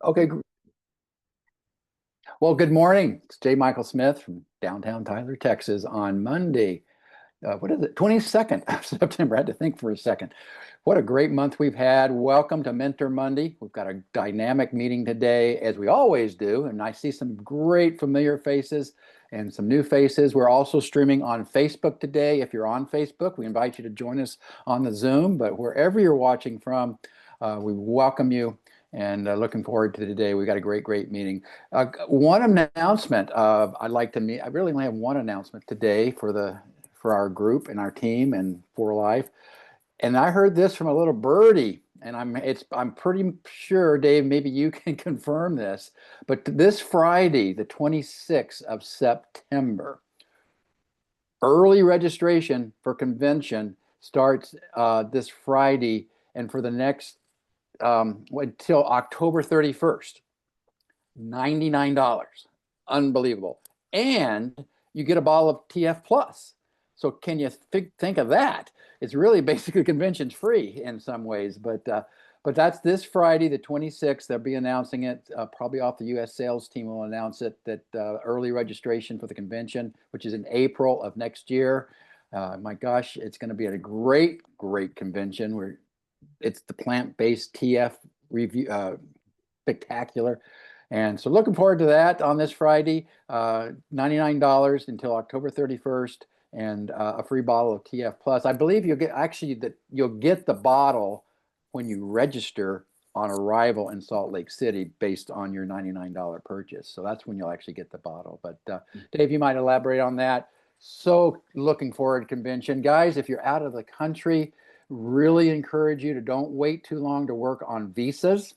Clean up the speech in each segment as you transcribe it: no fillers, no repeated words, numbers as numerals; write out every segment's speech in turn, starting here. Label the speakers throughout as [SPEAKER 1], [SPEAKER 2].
[SPEAKER 1] Okay. Well, good morning. It's J. Michael Smith from downtown Tyler, Texas on Monday. What is it? 22nd of September. I had to think for a second. What a great month we've had. Welcome to Mentor Monday. We've got a dynamic meeting today, as we always do, and I see some great familiar faces and some new faces. We're also streaming on Facebook today. If you're on Facebook, we invite you to join us on the Zoom, but wherever you're watching from, we welcome you and looking forward to today. We got a great meeting. One announcement I'd like to meet. I really only have one announcement today for our group and our team and for life. And I heard this from a little birdie, and I'm pretty sure, Dave, maybe you can confirm this. But this Friday, the 26th of September, early registration for convention starts this Friday, and for the next until October 31st. $99. Unbelievable. And you get a bottle of TF Plus. So can you think of that? It's really basically conventions free in some ways, but that's this Friday, the 26th. They'll be announcing it. Probably off the U.S. sales team will announce it, that early registration for the convention, which is in April of next year. My gosh, it's going to be a great convention where it's the plant-based TF review spectacular. And so looking forward to that on this Friday, $99 until October 31st, and a free bottle of TF Plus. I believe you'll get the bottle when you register on arrival in Salt Lake City based on your $99 purchase. So that's when you'll actually get the bottle. But Dave, you might elaborate on that. So looking forward to convention. Guys, if you're out of the country, really encourage you to don't wait too long to work on visas.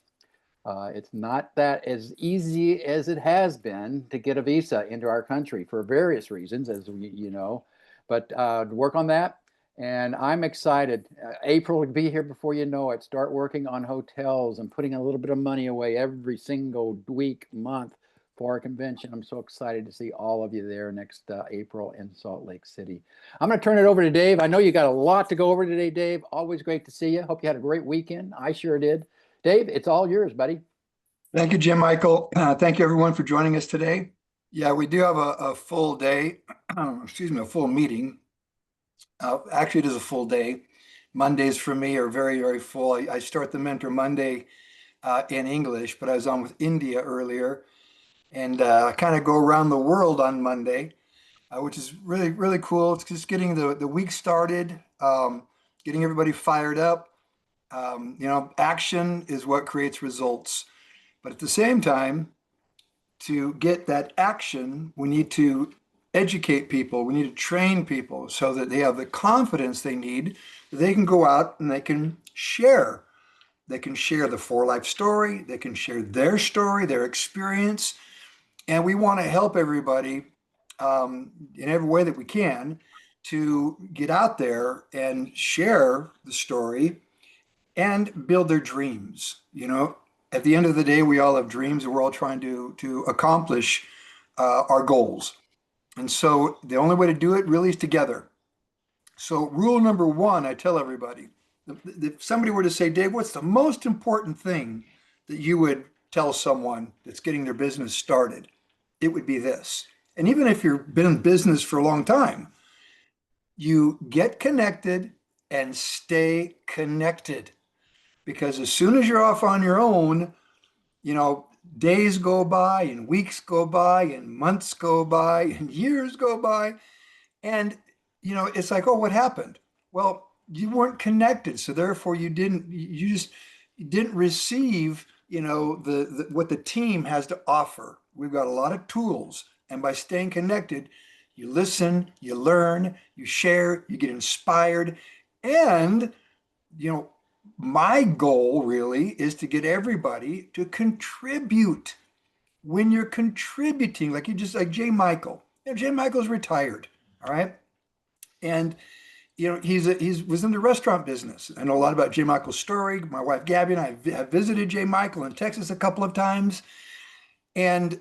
[SPEAKER 1] It's not that as easy as it has been to get a visa into our country for various reasons, as you know, but work on that. And I'm excited. April will be here before you know it. Start working on hotels and putting a little bit of money away every single week, month for our convention. I'm so excited to see all of you there next April in Salt Lake City. I'm going to turn it over to Dave. I know you got a lot to go over today, Dave. Always great to see you. Hope you had a great weekend. I sure did. Dave, it's all yours, buddy.
[SPEAKER 2] Thank you, Jim Michael. Thank you, everyone, for joining us today. Yeah, we do have a full day, excuse me, a full meeting. Actually, it is a full day. Mondays for me are very full. I start the Mentor Monday in English, but I was on with India earlier, and I kind of go around the world on Monday, which is really cool. It's just getting the week started, getting everybody fired up. Action is what creates results. But at the same time, to get that action, we need to educate people. We need to train people so that they have the confidence they need, that they can go out and they can share. They can share the For Life story. They can share their story, their experience. And we want to help everybody in every way that we can to get out there and share the story and build their dreams. At the end of the day, we all have dreams and we're all trying to accomplish our goals. And so the only way to do it really is together. So rule number one, I tell everybody, if somebody were to say, Dave, what's the most important thing that you would tell someone that's getting their business started? It would be this. And even if you've been in business for a long time, you get connected and stay connected. Because as soon as you're off on your own, days go by and weeks go by and months go by and years go by. And, it's like, oh, what happened? Well, you weren't connected. So therefore you just didn't receive, what the team has to offer. We've got a lot of tools. And by staying connected, you listen, you learn, you share, you get inspired. And, my goal really is to get everybody to contribute. When you're contributing, like Jay Michael. Jay Michael's retired, all right? And he's was in the restaurant business. I know a lot about Jay Michael's story. My wife Gabby and I have visited Jay Michael in Texas a couple of times. And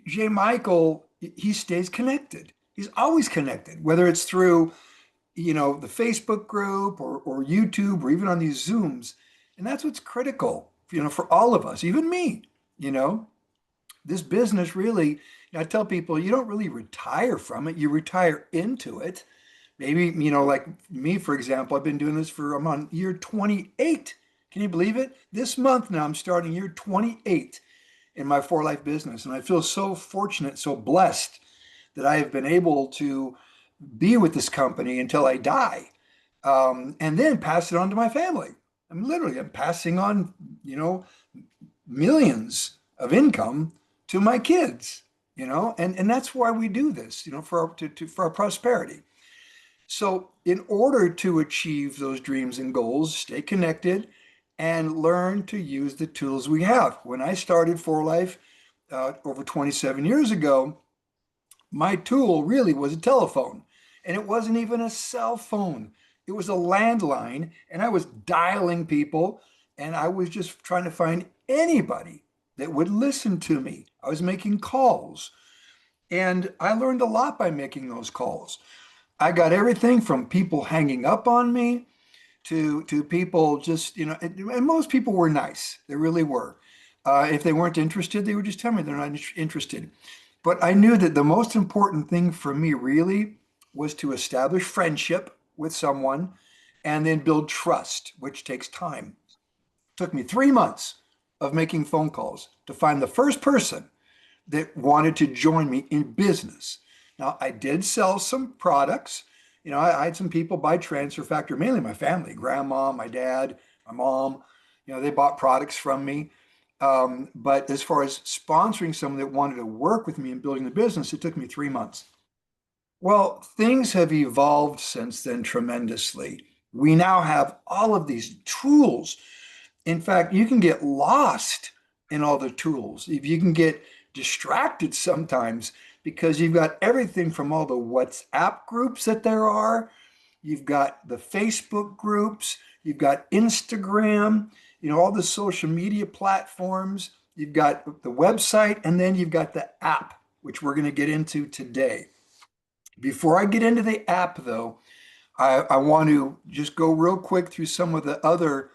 [SPEAKER 2] Jay Michael, he stays connected. He's always connected, whether it's through the Facebook group or YouTube or even on these Zooms. And that's what's critical, for all of us, even me. you know, this business really, I tell people you don't really retire from it, you retire into it. Maybe, like me, for example, I've been doing this I'm on year 28. Can you believe it? This month now, I'm starting year 28 in my For Life business. And I feel so fortunate, so blessed that I have been able to be with this company until I die, and then pass it on to my family. I'm passing on, you know, millions of income to my kids, and that's why we do this, for our prosperity. So, in order to achieve those dreams and goals, stay connected and learn to use the tools we have. When I started For Life over 27 years ago, my tool really was a telephone, and it wasn't even a cell phone. It was a landline, and I was dialing people, and I was just trying to find anybody that would listen to me. I was making calls, and I learned a lot by making those calls. I got everything from people hanging up on me to people just, and most people were nice. They really were. If they weren't interested, they would just tell me they're not interested. But I knew that the most important thing for me really was to establish friendship with someone and then build trust, which takes time. It took me 3 months of making phone calls to find the first person that wanted to join me in business. Now, I did sell some products. I had some people buy transfer factor, mainly my family, grandma, my dad, my mom. They bought products from me. But as far as sponsoring someone that wanted to work with me in building the business, it took me 3 months. Well, things have evolved since then tremendously. We now have all of these tools. In fact, you can get lost in all the tools. If you can get distracted sometimes because you've got everything from all the WhatsApp groups that there are, you've got the Facebook groups, you've got Instagram, all the social media platforms, you've got the website, and then you've got the app, which we're going to get into today. Before I get into the app, though, I want to just go real quick through some of the other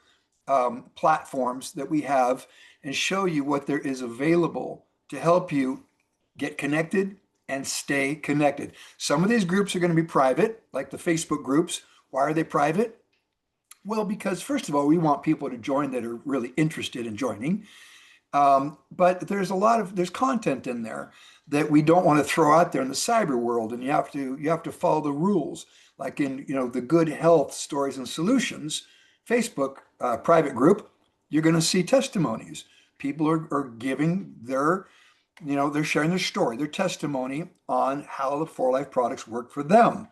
[SPEAKER 2] platforms that we have and show you what there is available to help you get connected and stay connected. Some of these groups are going to be private, like the Facebook groups. Why are they private? Well, because first of all, we want people to join that are really interested in joining. But there's content in there that we don't want to throw out there in the cyber world, and you have to follow the rules. Like in the Good Health Stories and Solutions Facebook private group, you're going to see testimonies. People are giving they're sharing their story, their testimony on how the For Life products work for them.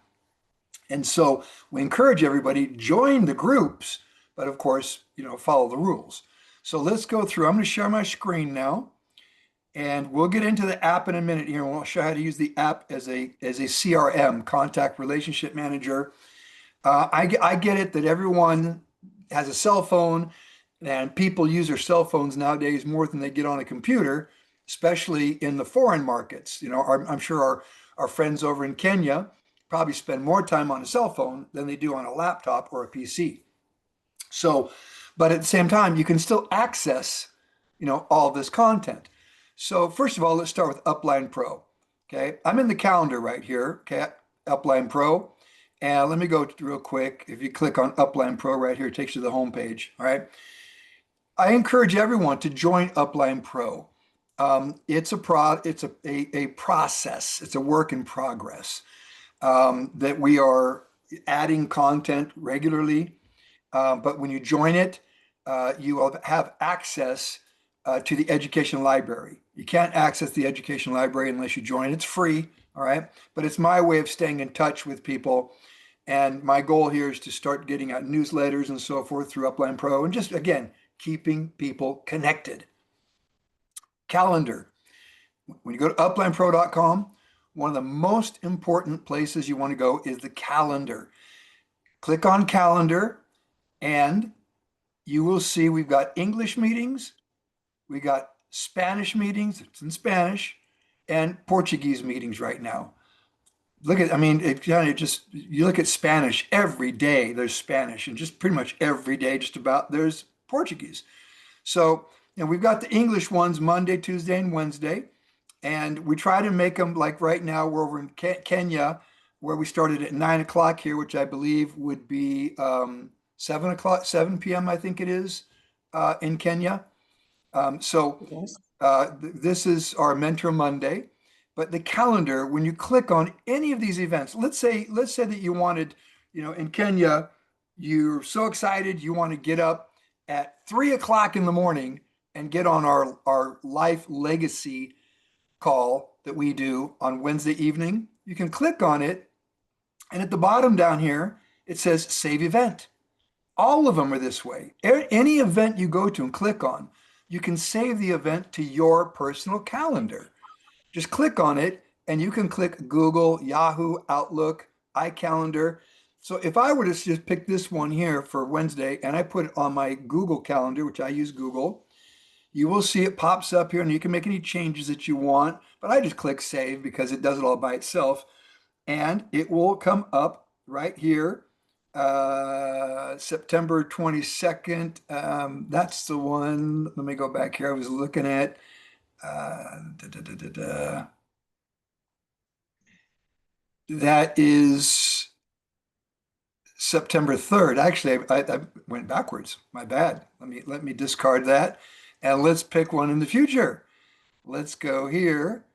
[SPEAKER 2] And so we encourage everybody join the groups, but of course, follow the rules. So let's go through. I'm going to share my screen now, and we'll get into the app in a minute here. We'll show how to use the app as a CRM, contact relationship manager. I get it that everyone has a cell phone, and people use their cell phones nowadays more than they get on a computer, especially in the foreign markets. I'm sure our friends over in Kenya probably spend more time on a cell phone than they do on a laptop or a PC. So, but at the same time, you can still access, all this content. So first of all, let's start with Upline Pro. Okay, I'm in the calendar right here. Okay, Upline Pro. And let me go real quick. If you click on Upline Pro right here, it takes you to the home page. All right. I encourage everyone to join Upline Pro. It's a process. It's a work in progress that we are adding content regularly. But when you join it, you will have access to the education library. You can't access the education library unless you join. It's free, all right? But it's my way of staying in touch with people. And my goal here is to start getting out newsletters and so forth through Upline Pro, and just, again, keeping people connected. Calendar. When you go to uplinepro.com, one of the most important places you want to go is the calendar. Click on calendar, and you will see we've got English meetings, we got Spanish meetings, it's in Spanish, and Portuguese meetings right now. You look at Spanish, every day there's Spanish, and just pretty much every day just about there's Portuguese. So And we've got the English ones Monday, Tuesday, and Wednesday. And we try to make them like right now, we're over in Kenya, where we started at 9 o'clock here, which I believe would be 7 o'clock, 7 p.m., I think it is in Kenya. So
[SPEAKER 3] Yes.
[SPEAKER 2] this is our Mentor Monday. But the calendar, when you click on any of these events, let's say that you wanted, in Kenya, you're so excited, you want to get up at 3 o'clock in the morning and get on our life legacy call that we do on Wednesday evening. You can click on it, and at the bottom down here, it says save event. All of them are this way. Any event you go to and click on, you can save the event to your personal calendar. Just click on it, and you can click Google, Yahoo, Outlook, iCalendar. So if I were to just pick this one here for Wednesday and I put it on my Google Calendar, which I use Google, you will see it pops up here and you can make any changes that you want. But I just click save because it does it all by itself. And it will come up right here, September 22nd. That's the one. Let me go back here. I was looking at. That is September 3rd. Actually, I went backwards. My bad. Let me discard that, and let's pick one in the future. Let's go here.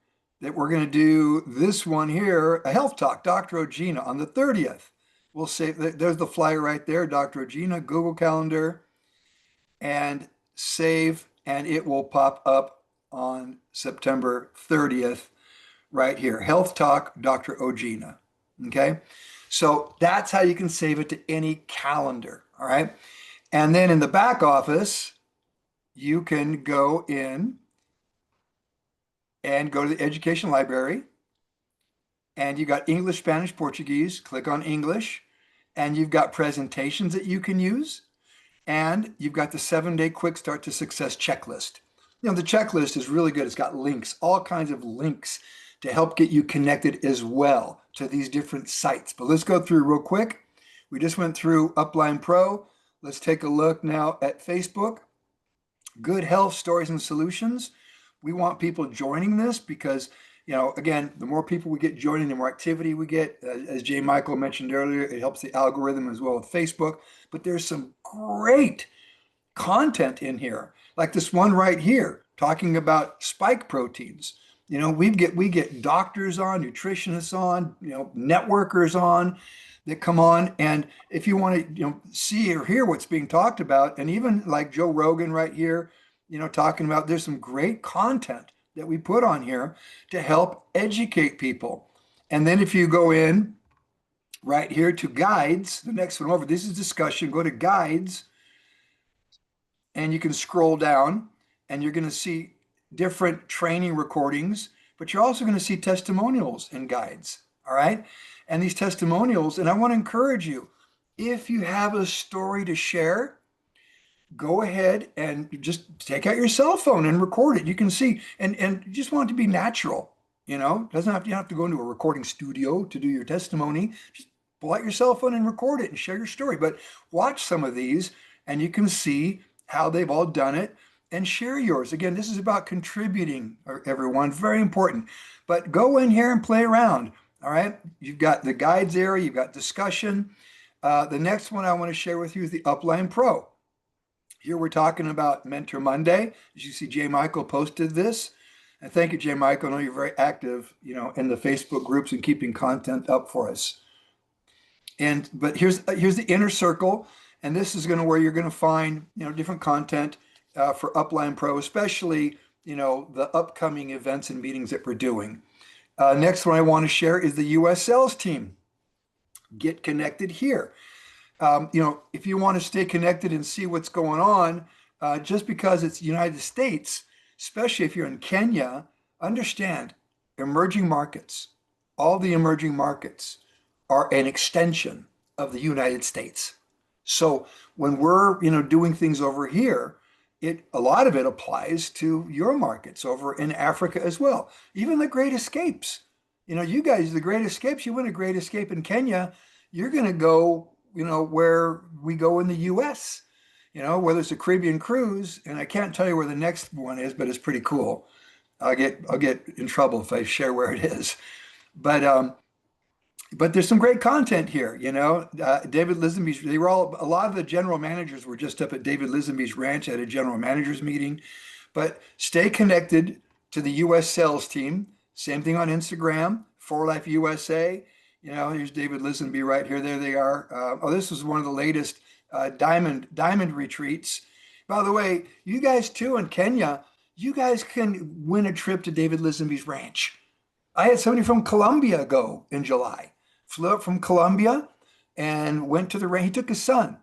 [SPEAKER 2] That we're going to do this one here, a health talk, Dr. Ogina on the 30th. We'll say there's the flyer right there, Dr. Ogina, Google Calendar, and save, and it will pop up on September 30th right here. Health Talk, Dr. Ogina. Okay. So that's how you can save it to any calendar. All right. And then in the back office, you can go in and go to the education library, and you got English, Spanish, Portuguese. Click on English, and you've got presentations that you can use, and you've got the 7-day quick start to success checklist. The checklist is really good. It's got links, all kinds of links to help get you connected as well to these different sites. But let's go through real quick. We just went through Upline Pro. Let's take a look now at Facebook. Good health stories and solutions. We want people joining this because, again, the more people we get joining, the more activity we get. As J. Michael mentioned earlier, it helps the algorithm as well with Facebook. But there's some great content in here, like this one right here, talking about spike proteins. We get doctors on, nutritionists on, networkers on that come on. And if you want to, see or hear what's being talked about, and even like Joe Rogan right here, talking about, there's some great content that we put on here to help educate people. And then if you go in right here to guides, the next one over, this is discussion, go to guides, and you can scroll down and you're going to see different training recordings, but you're also going to see testimonials and guides. All right. And these testimonials, and I want to encourage you, if you have a story to share, go ahead and just take out your cell phone and record it. You can see, and you just want it to be natural. Doesn't have, you don't have to go into a recording studio to do your testimony. Just pull out your cell phone and record it and share your story. But watch some of these and you can see how they've all done it and share yours. Again, this is about contributing, everyone, very important. But go in here and play around. All right. You've got the guides area, you've got discussion. The next one I want to share with you is the Upline Pro. Here we're talking about Mentor Monday. As you see, J. Michael posted this. And thank you, J. Michael. I know you're very active, in the Facebook groups and keeping content up for us. But here's the inner circle, and this is where you're going to find different content for Upline Pro, especially the upcoming events and meetings that we're doing. Next one I want to share is the U.S. sales team. Get connected here. If you want to stay connected and see what's going on, just because it's United States, especially if you're in Kenya, understand emerging markets, all the emerging markets are an extension of the United States. So when we're, doing things over here, a lot of it applies to your markets over in Africa as well. Even the Great Escapes, you guys, the Great Escapes, you win a Great Escape in Kenya, you're going to go, where we go in the US. whether it's a Caribbean cruise, and I can't tell you where the next one is, but it's pretty cool. I'll get in trouble if I share where it is. But there's some great content here. David Lisenby's, a lot of the general managers were just up at David Lisenby's ranch at a general managers meeting. But stay connected to the US sales team. Same thing on Instagram, For Life USA. Here's David Lisenby right here. There they are. This is one of the latest diamond retreats. By the way, you guys too in Kenya, you guys can win a trip to David Lisenby's ranch. I had somebody from Colombia go in July, flew up from Colombia and went to the ranch. He took his son,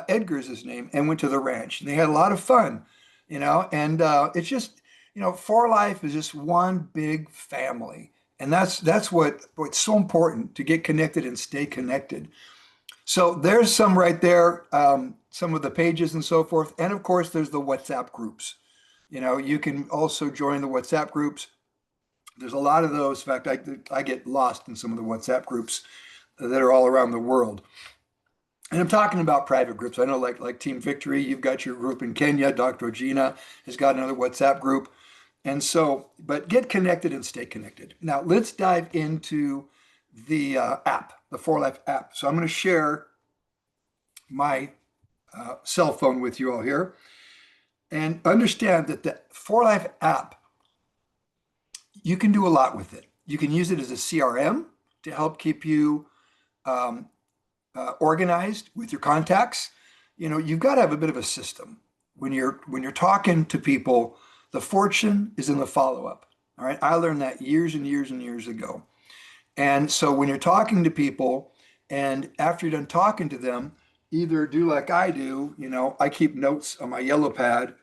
[SPEAKER 2] Edgar's his name, and went to the ranch. And they had a lot of fun, and it's just, For Life is just one big family. And that's what's so important, to get connected and stay connected. So there's some right there, some of the pages and so forth. And of course, there's the WhatsApp groups. You can also join the WhatsApp groups. There's a lot of those. In fact, I get lost in some of the WhatsApp groups that are all around the world. And I'm talking about private groups. I know like Team Victory, you've got your group in Kenya. Dr. Ogina has got another WhatsApp group. And so, but get connected and stay connected. Now, let's dive into the app, the For Life app. So I'm going to share my cell phone with you all here. And understand that the For Life app, you can do a lot with it. You can use it as a CRM to help keep you organized with your contacts. You've got to have a bit of a system. When you're talking to people, the fortune is in the follow-up. All right. I learned that years and years and years ago. And so when you're talking to people, and after you're done talking to them, either do like I do, I keep notes on my yellow pad,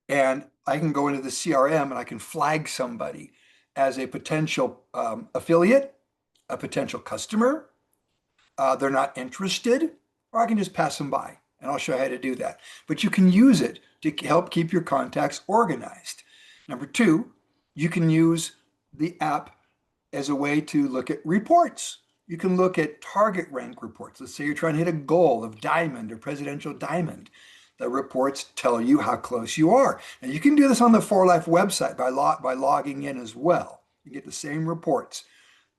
[SPEAKER 2] and I can go into the CRM and I can flag somebody as a potential affiliate, a potential customer. They're not interested, or I can just pass them by, and I'll show you how to do that. But you can use it to help keep your contacts organized. Number two, you can use the app as a way to look at reports. You can look at target rank reports. Let's say you're trying to hit a goal of diamond or presidential diamond. The reports tell you how close you are. And you can do this on the For Life website by logging in as well. You get the same reports.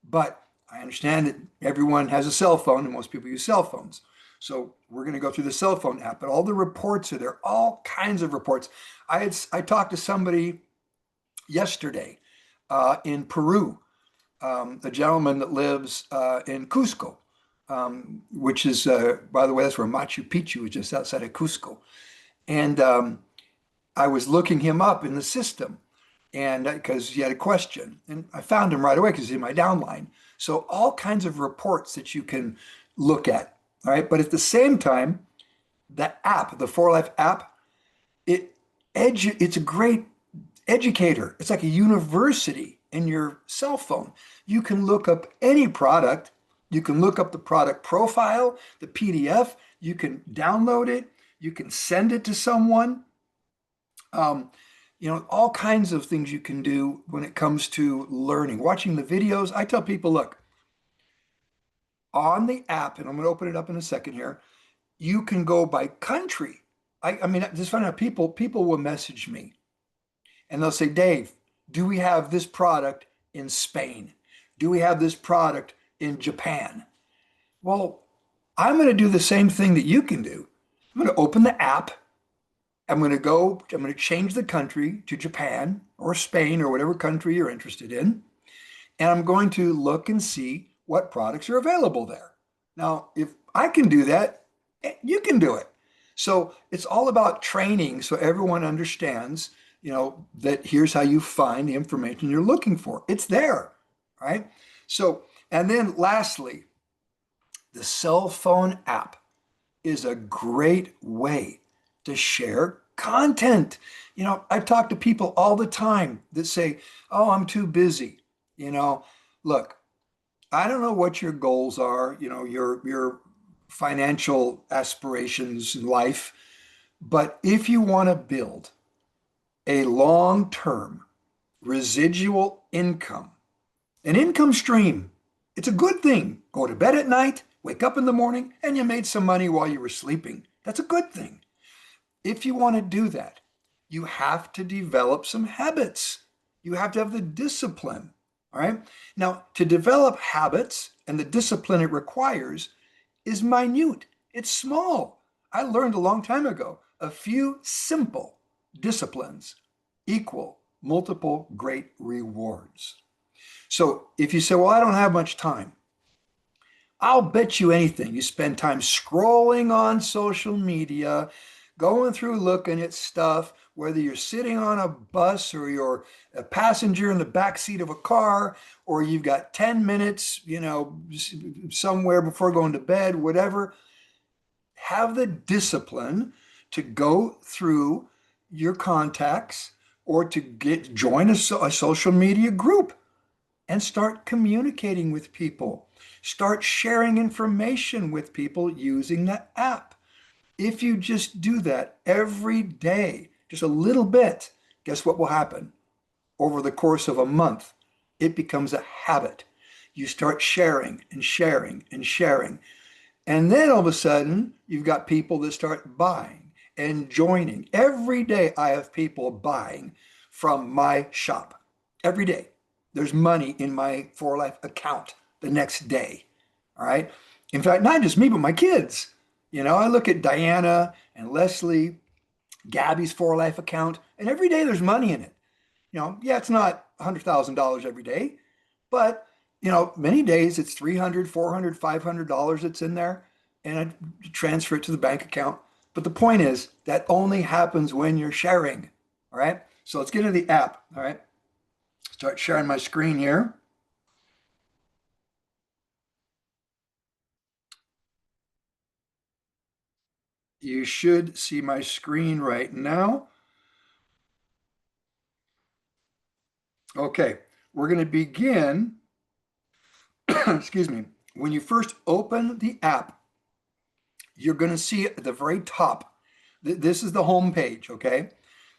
[SPEAKER 2] But I understand that everyone has a cell phone, and most people use cell phones. So we're going to go through the cell phone app, but all the reports are there, all kinds of reports. I talked to somebody yesterday in Peru, a gentleman that lives in Cusco, which is, by the way, that's where Machu Picchu is, just outside of Cusco. And I was looking him up in the system, and because he had a question, and I found him right away because he's in my downline. So all kinds of reports that you can look at. All right. But at the same time, the app, the For Life app, it's a great educator. It's like a university in your cell phone. You can look up any product. You can look up the product profile, the PDF. You can download it. You can send it to someone. All kinds of things you can do when it comes to learning, watching the videos. I tell people, look, on the app, and I'm going to open it up in a second here, you can go by country. I mean, just find out people will message me and they'll say, Dave, do we have this product in Spain? Do we have this product in Japan? Well, I'm going to do the same thing that you can do. I'm going to open the app. I'm going to change the country to Japan or Spain or whatever country you're interested in. And I'm going to look and see what products are available there. Now, if I can do that, you can do it. So it's all about training so everyone understands, that here's how you find the information you're looking for. It's there, right? So, and then lastly, the cell phone app is a great way to share content. I've talked to people all the time that say, oh, I'm too busy. Look, I don't know what your goals are, your financial aspirations in life, but if you want to build a long-term residual income, an income stream, it's a good thing. Go to bed at night, wake up in the morning, and you made some money while you were sleeping. That's a good thing. If you want to do that, you have to develop some habits. You have to have the discipline. All right. Now, to develop habits and the discipline it requires is minute. It's small. I learned a long time ago a few simple disciplines equal multiple great rewards. So if you say, well, I don't have much time, I'll bet you anything. You spend time scrolling on social media, going through looking at stuff, whether you're sitting on a bus or you're a passenger in the back seat of a car, or you've got 10 minutes, somewhere before going to bed, whatever. Have the discipline to go through your contacts or to join a social media group and start communicating with people. Start sharing information with people using the app. If you just do that every day, just a little bit, guess what will happen? Over the course of a month, it becomes a habit. You start sharing and sharing and sharing. And then all of a sudden, you've got people that start buying and joining. Every day, I have people buying from my shop. Every day. There's money in my For Life account the next day. All right. In fact, not just me, but my kids. I look at Diana and Leslie, Gabby's For Life account, and every day there's money in it. Yeah, it's not $100,000 every day, but many days it's $300, $400, $500 that's in there, and I transfer it to the bank account. But the point is that only happens when you're sharing. All right. So let's get into the app. All right. Start sharing my screen here. You should see my screen right now. Okay, we're going to begin. Excuse me. When you first open the app, you're going to see at the very top, this is the home page, okay?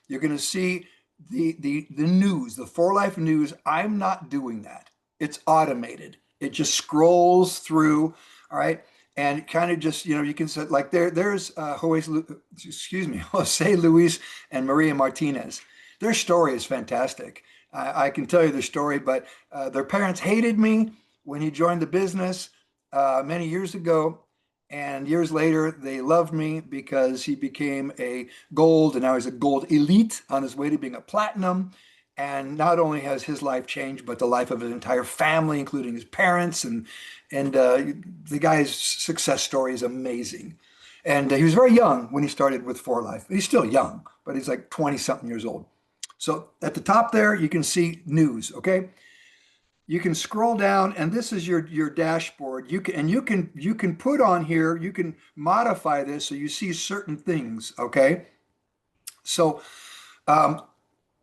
[SPEAKER 2] You're going to see the news, the For Life news. I'm not doing that. It's automated. It just scrolls through, all right? And kind of just, you can say, like there's Jose Luis and Maria Martinez. Their story is fantastic. I can tell you their story, but their parents hated me when he joined the business many years ago. And years later, they loved me because he became a gold, and now he's a gold elite on his way to being a platinum. And not only has his life changed, but the life of his entire family, including his parents. And the guy's success story is amazing. And he was very young when he started with For Life. He's still young, but he's like 20 something years old. So at the top there, you can see news. Okay. You can scroll down, and this is your dashboard. You can put on here, you can modify this so you see certain things. Okay. So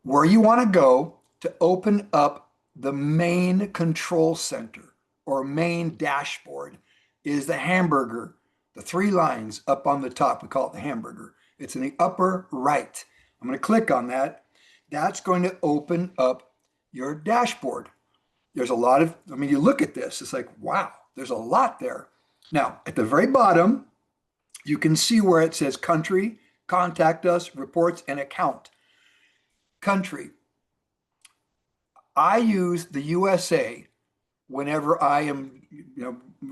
[SPEAKER 2] where you want to go to open up the main control center or main dashboard is the hamburger, the three lines up on the top. We call it the hamburger. It's in the upper right. I'm going to click on that. That's going to open up your dashboard. There's a lot of, you look at this, it's like, wow, there's a lot there. Now, at the very bottom, you can see where it says country, contact us, reports, and account. Country. I use the USA whenever I am,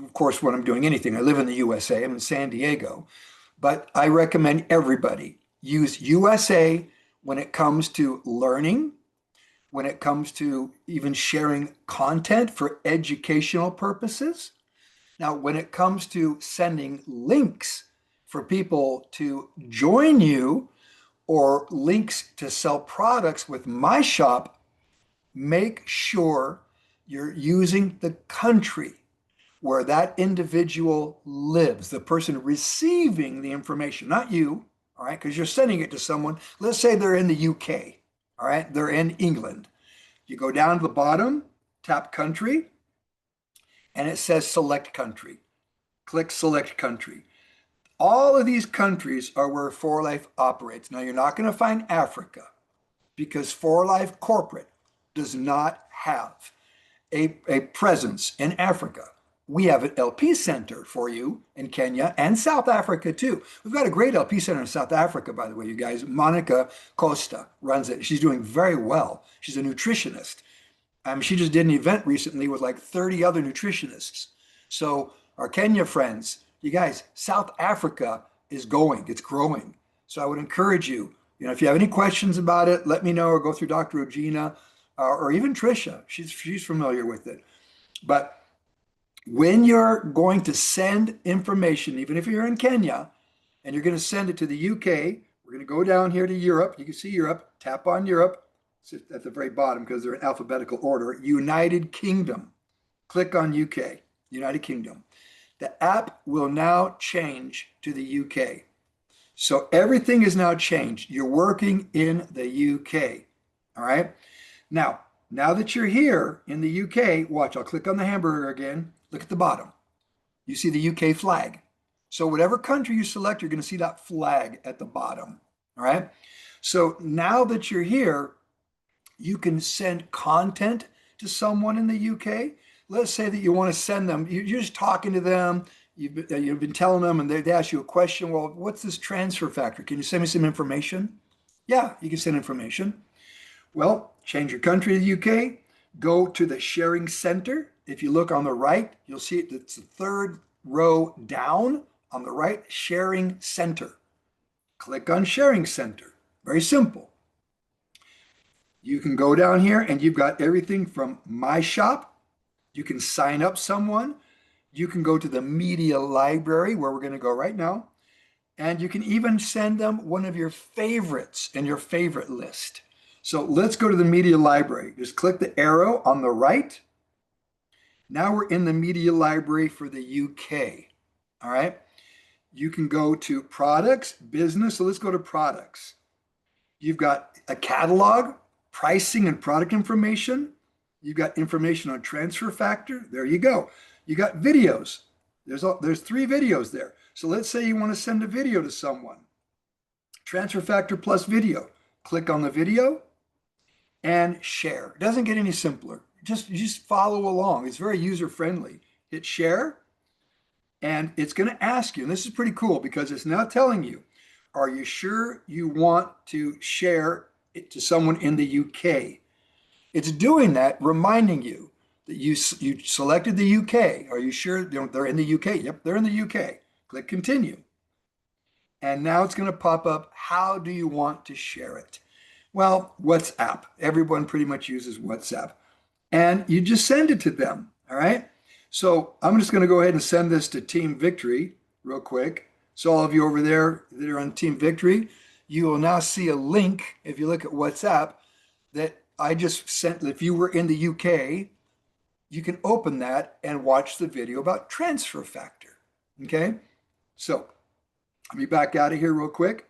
[SPEAKER 2] of course, when I'm doing anything. I live in the USA, I'm in San Diego, but I recommend everybody use USA when it comes to learning, when it comes to even sharing content for educational purposes. Now, when it comes to sending links for people to join you or links to sell products with my shop, make sure you're using the country where that individual lives, the person receiving the information, not you, all right, because you're sending it to someone. Let's say they're in the UK, all right, they're in England. You go down to the bottom, tap country, and it says select country. Click select country. All of these countries are where For Life operates. Now, you're not going to find Africa because For Life Corporate does not have a presence in Africa. we have an LP center for you in Kenya and South Africa too. We've got a great LP center in South Africa, by the way, you guys. Monica Costa runs it. She's doing very well. She's a nutritionist. She just did an event recently with like 30 other nutritionists. So our Kenya friends, you guys, South Africa is going, it's growing. So I would encourage you, if you have any questions about it, let me know, or go through Dr. Regina or even Trisha. She's familiar with it. But when you're going to send information, even if you're in Kenya and you're going to send it to the UK, we're going to go down here to Europe. You can see Europe, tap on Europe. It's at the very bottom because they're in alphabetical order. United Kingdom. Click on UK, United Kingdom. The app will now change to the UK. So everything is now changed. You're working in the UK. All right. Now that you're here in the UK, watch, I'll click on the hamburger again. Look at the bottom. You see the UK flag. So whatever country you select, you're going to see that flag at the bottom. All right. So now that you're here, you can send content to someone in the UK. Let's say that you want to send them, you're just talking to them, you've been telling them, and they ask you a question. Well, what's this transfer factor? Can you send me some information? Yeah, you can send information. Well, change your country to the UK, go to the sharing center. If you look on the right, you'll see it's the third row down on the right, sharing center. Click on sharing center. Very simple. You can go down here and you've got everything from My Shop. You can sign up someone. You can go to the media library where we're going to go right now. And you can even send them one of your favorites in your favorite list. So let's go to the media library. Just click the arrow on the right. Now we're in the media library for the UK. All right. You can go to products, business. So let's go to products. You've got a catalog, pricing and product information. You've got information on transfer factor. There you go. You got videos. There's 3 videos there. So let's say you want to send a video to someone. Transfer factor plus video. Click on the video and share. It doesn't get any simpler. Just follow along. It's very user friendly. Hit share and it's going to ask you, and this is pretty cool because it's now telling you, are you sure you want to share it to someone in the UK? It's doing that, reminding you that you selected the UK. Are you sure they're in the UK? Yep, they're in the UK. Click continue. And now it's going to pop up, how do you want to share it? Well, WhatsApp. Everyone pretty much uses WhatsApp. And you just send it to them, all right? So I'm just going to go ahead and send this to Team Victory real quick. So all of you over there that are on Team Victory, you will now see a link, if you look at WhatsApp, that I just sent. If you were in the UK, you can open that and watch the video about transfer factor, okay? So let me back out of here real quick.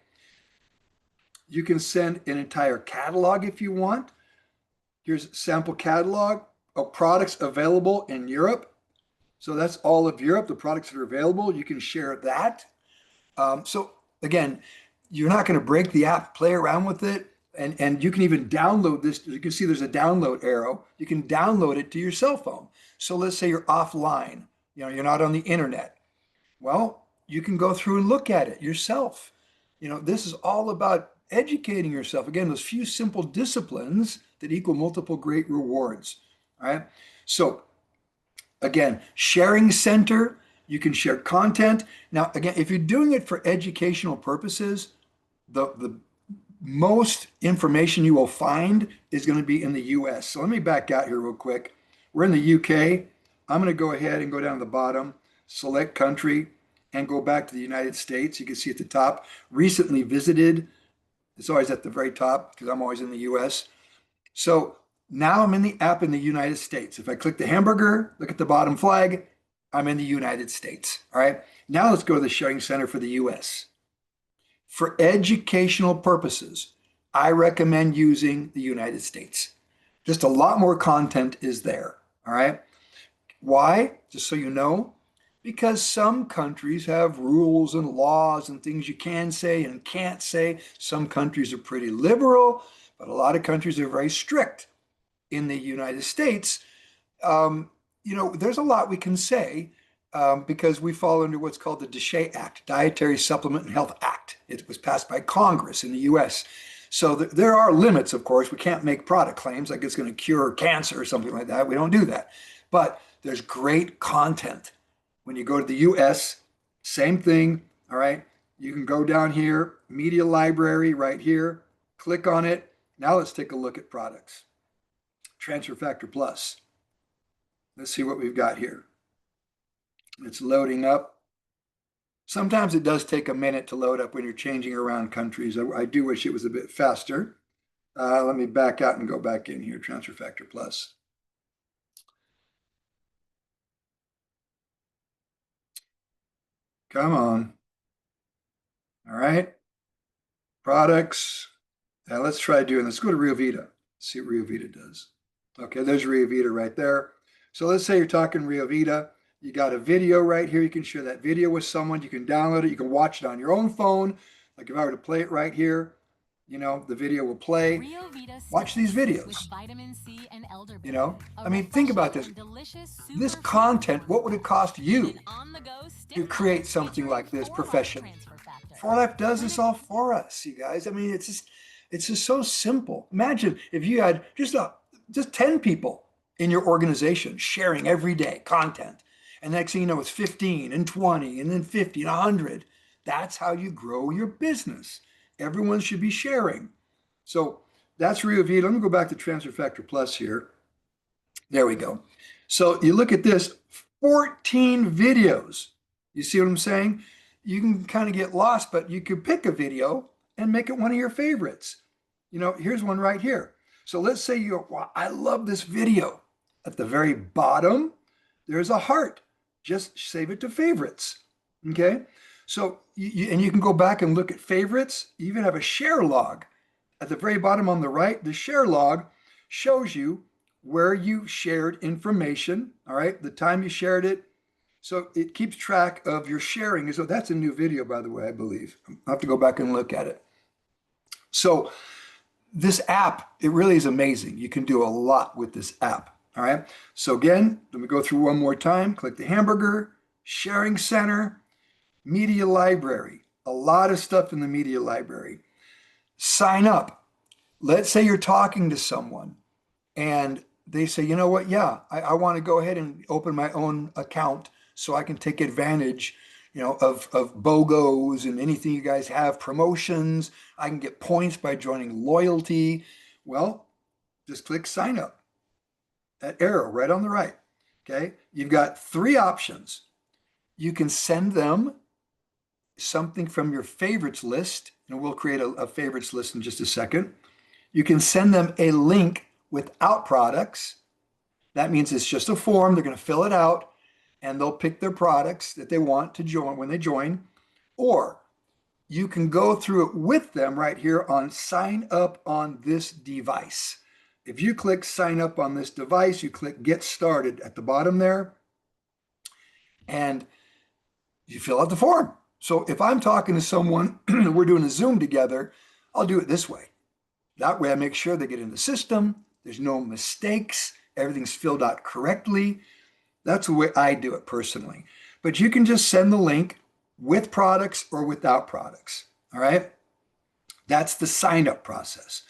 [SPEAKER 2] You can send an entire catalog if you want. Here's a sample catalog of products available in Europe. So that's all of Europe, the products that are available. You can share that. So again, you're not going to break the app, play around with it. And you can even download this. You can see there's a download arrow. You can download it to your cell phone. So let's say you're offline, you're not on the internet. Well, you can go through and look at it yourself. This is all about educating yourself. Again, those few simple disciplines that equal multiple great rewards. All right. So again, sharing center, you can share content. Now, again, if you're doing it for educational purposes, the most information you will find is going to be in the US. So let me back out here real quick. We're in the UK. I'm going to go ahead and go down to the bottom, select country, and go back to the United States. You can see at the top, recently visited. It's always at the very top because I'm always in the US. So now I'm in the app in the United States. If I click the hamburger, look at the bottom flag, I'm in the United States. All right. Now let's go to the sharing center for the US. For educational purposes, I recommend using the United States. Just a lot more content is there. All right. Why? Just so you know, because some countries have rules and laws and things you can say and can't say. Some countries are pretty liberal, but a lot of countries are very strict. In the United States, there's a lot we can say because we fall under what's called the DSHEA Act, Dietary Supplement and Health Act. It was passed by Congress in the US. So there are limits, of course. We can't make product claims like it's going to cure cancer or something like that. We don't do that. But there's great content. When you go to the US, same thing. All right. You can go down here, media library right here, click on it. Now let's take a look at products. Transfer Factor Plus. Let's see what we've got here. It's loading up. Sometimes it does take a minute to load up when you're changing around countries. I do wish it was a bit faster. Let me back out and go back in here, Transfer Factor Plus. Come on. All right. Products. Now let's try doing this. Go to Rio Vita. See what Rio Vita does. Okay, there's Rio Vita right there. So let's say you're talking Rio Vita. You got a video right here. You can share that video with someone. You can download it. You can watch it on your own phone. Like if I were to play it right here, the video will play. Watch these videos. I mean, think about this. This content, what would it cost you to create something like this professionally? 4Life does this all for us, you guys. I mean, it's just so simple. Imagine if you had just 10 people in your organization sharing every day content. And next thing you know, it's 15 and 20 and then 50 and 100. That's how you grow your business. Everyone should be sharing. So that's Rio Vita. Let me go back to Transfer Factor Plus here. There we go. So you look at this, 14 videos. You see what I'm saying? You can kind of get lost, but you could pick a video and make it one of your favorites. Here's one right here. So let's say wow, I love this video. At the very bottom, there's a heart. Just save it to favorites. Okay. So, you can go back and look at favorites. You even have a share log. At the very bottom on the right, the share log shows you where you shared information. All right. The time you shared it. So it keeps track of your sharing. So that's a new video, by the way, I believe. I'll have to go back and look at it. So this app, it really is amazing. You can do a lot with this app. All right. So again, let me go through one more time. Click the hamburger, sharing center, media library. A lot of stuff in the media library. Sign up. Let's say you're talking to someone and they say, you know what? Yeah, I want to go ahead and open my own account so I can take advantage, of BOGOs and anything you guys have, promotions. I can get points by joining loyalty. Well, just click sign up. That arrow right on the right. Okay. You've got 3 options. You can send them something from your favorites list, and we'll create a favorites list in just a second. You can send them a link without products. That means it's just a form. They're going to fill it out and they'll pick their products that they want to join when they join. Or you can go through it with them right here on sign up on this device. If you click sign up on this device, you click get started at the bottom there and you fill out the form. So if I'm talking to someone, we're doing a Zoom together, I'll do it this way. That way I make sure they get in the system. There's no mistakes. Everything's filled out correctly. That's the way I do it personally. But you can just send the link with products or without products. All right. That's the sign up process.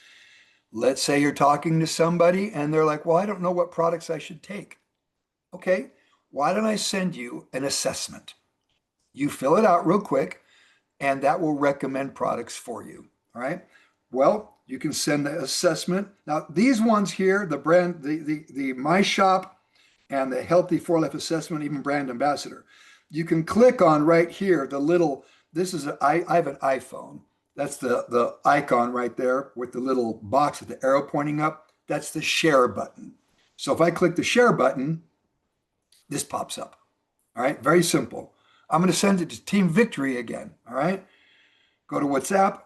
[SPEAKER 2] Let's say you're talking to somebody and they're like, well, I don't know what products I should take. Okay. Why don't I send you an assessment? You fill it out real quick and that will recommend products for you. All right. Well, you can send the assessment. Now, these ones here, the brand, the My Shop and the Healthy 4Life Assessment, even brand ambassador, you can click on right here, the little, I have an iPhone. That's the icon right there with the little box with the arrow pointing up. That's the share button. So if I click the share button, this pops up. All right, very simple. I'm going to send it to Team Victory again. All right, go to WhatsApp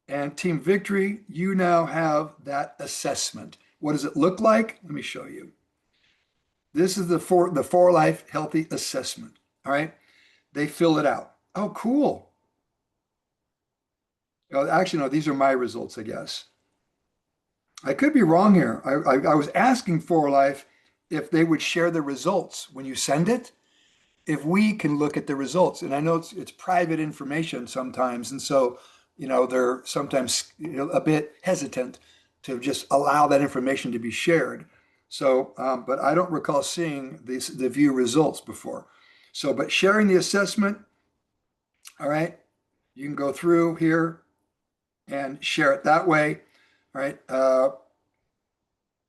[SPEAKER 2] and Team Victory. You now have that assessment. What does it look like? Let me show you. This is the 4Life Healthy Assessment. All right, they fill it out. Oh, cool. Oh, actually, no, these are my results, I guess. I could be wrong here. I was asking 4Life if they would share the results when you send it, if we can look at the results. And I know it's private information sometimes, and so they're sometimes a bit hesitant to just allow that information to be shared. So, but I don't recall seeing the view results before. So, but sharing the assessment, all right, you can go through here and share it that way. All right,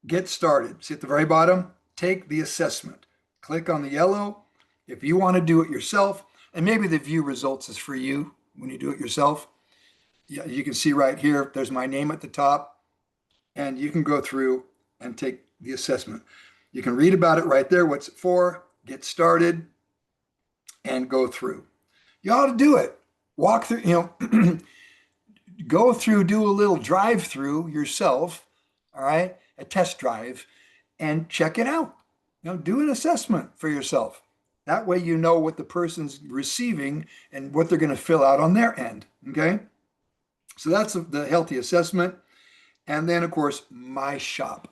[SPEAKER 2] get started. See at the very bottom, take the assessment. Click on the yellow if you want to do it yourself, and maybe the view results is for you when you do it yourself. Yeah, you can see right here, there's my name at the top, and you can go through and take the assessment. You can read about it right there, what's it for, get started, and go through. You ought to do it. Walk through, go through, do a little drive through yourself, all right, a test drive, and check it out. Do an assessment for yourself. That way you know what the person's receiving and what they're going to fill out on their end, okay? So that's the healthy assessment. And then, of course, My Shop.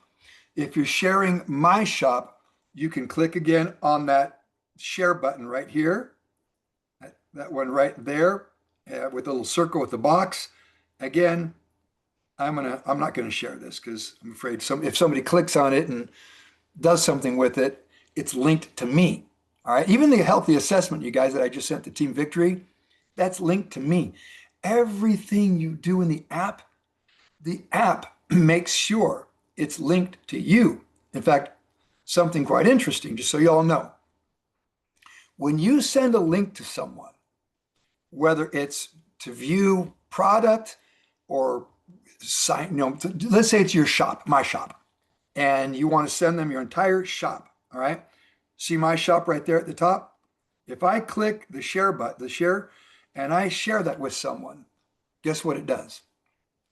[SPEAKER 2] If you're sharing My Shop, you can click again on that share button right here, that one right there, with a little circle with the box. Again, I'm not gonna share this because I'm afraid if somebody clicks on it and does something with it, it's linked to me. All right, even the healthy assessment, you guys, that I just sent to Team Victory, that's linked to me. Everything you do in the app makes sure it's linked to you. In fact, something quite interesting, just so you all know. When you send a link to someone, whether it's to view product or sign, let's say it's your shop, My Shop, and you want to send them your entire shop, all right? See My Shop right there at the top? If I click the share button, and I share that with someone, guess what it does?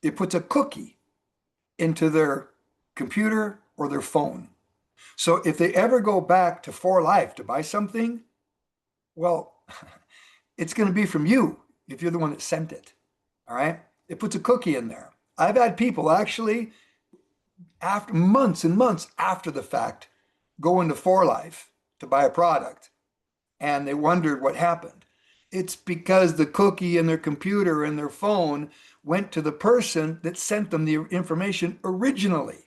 [SPEAKER 2] It puts a cookie into their computer or their phone. So if they ever go back to For Life to buy something, well, it's going to be from you if you're the one that sent it. All right. It puts a cookie in there. I've had people actually, after months and months after the fact, go into For Life to buy a product, and they wondered what happened. It's because the cookie in their computer and their phone went to the person that sent them the information originally.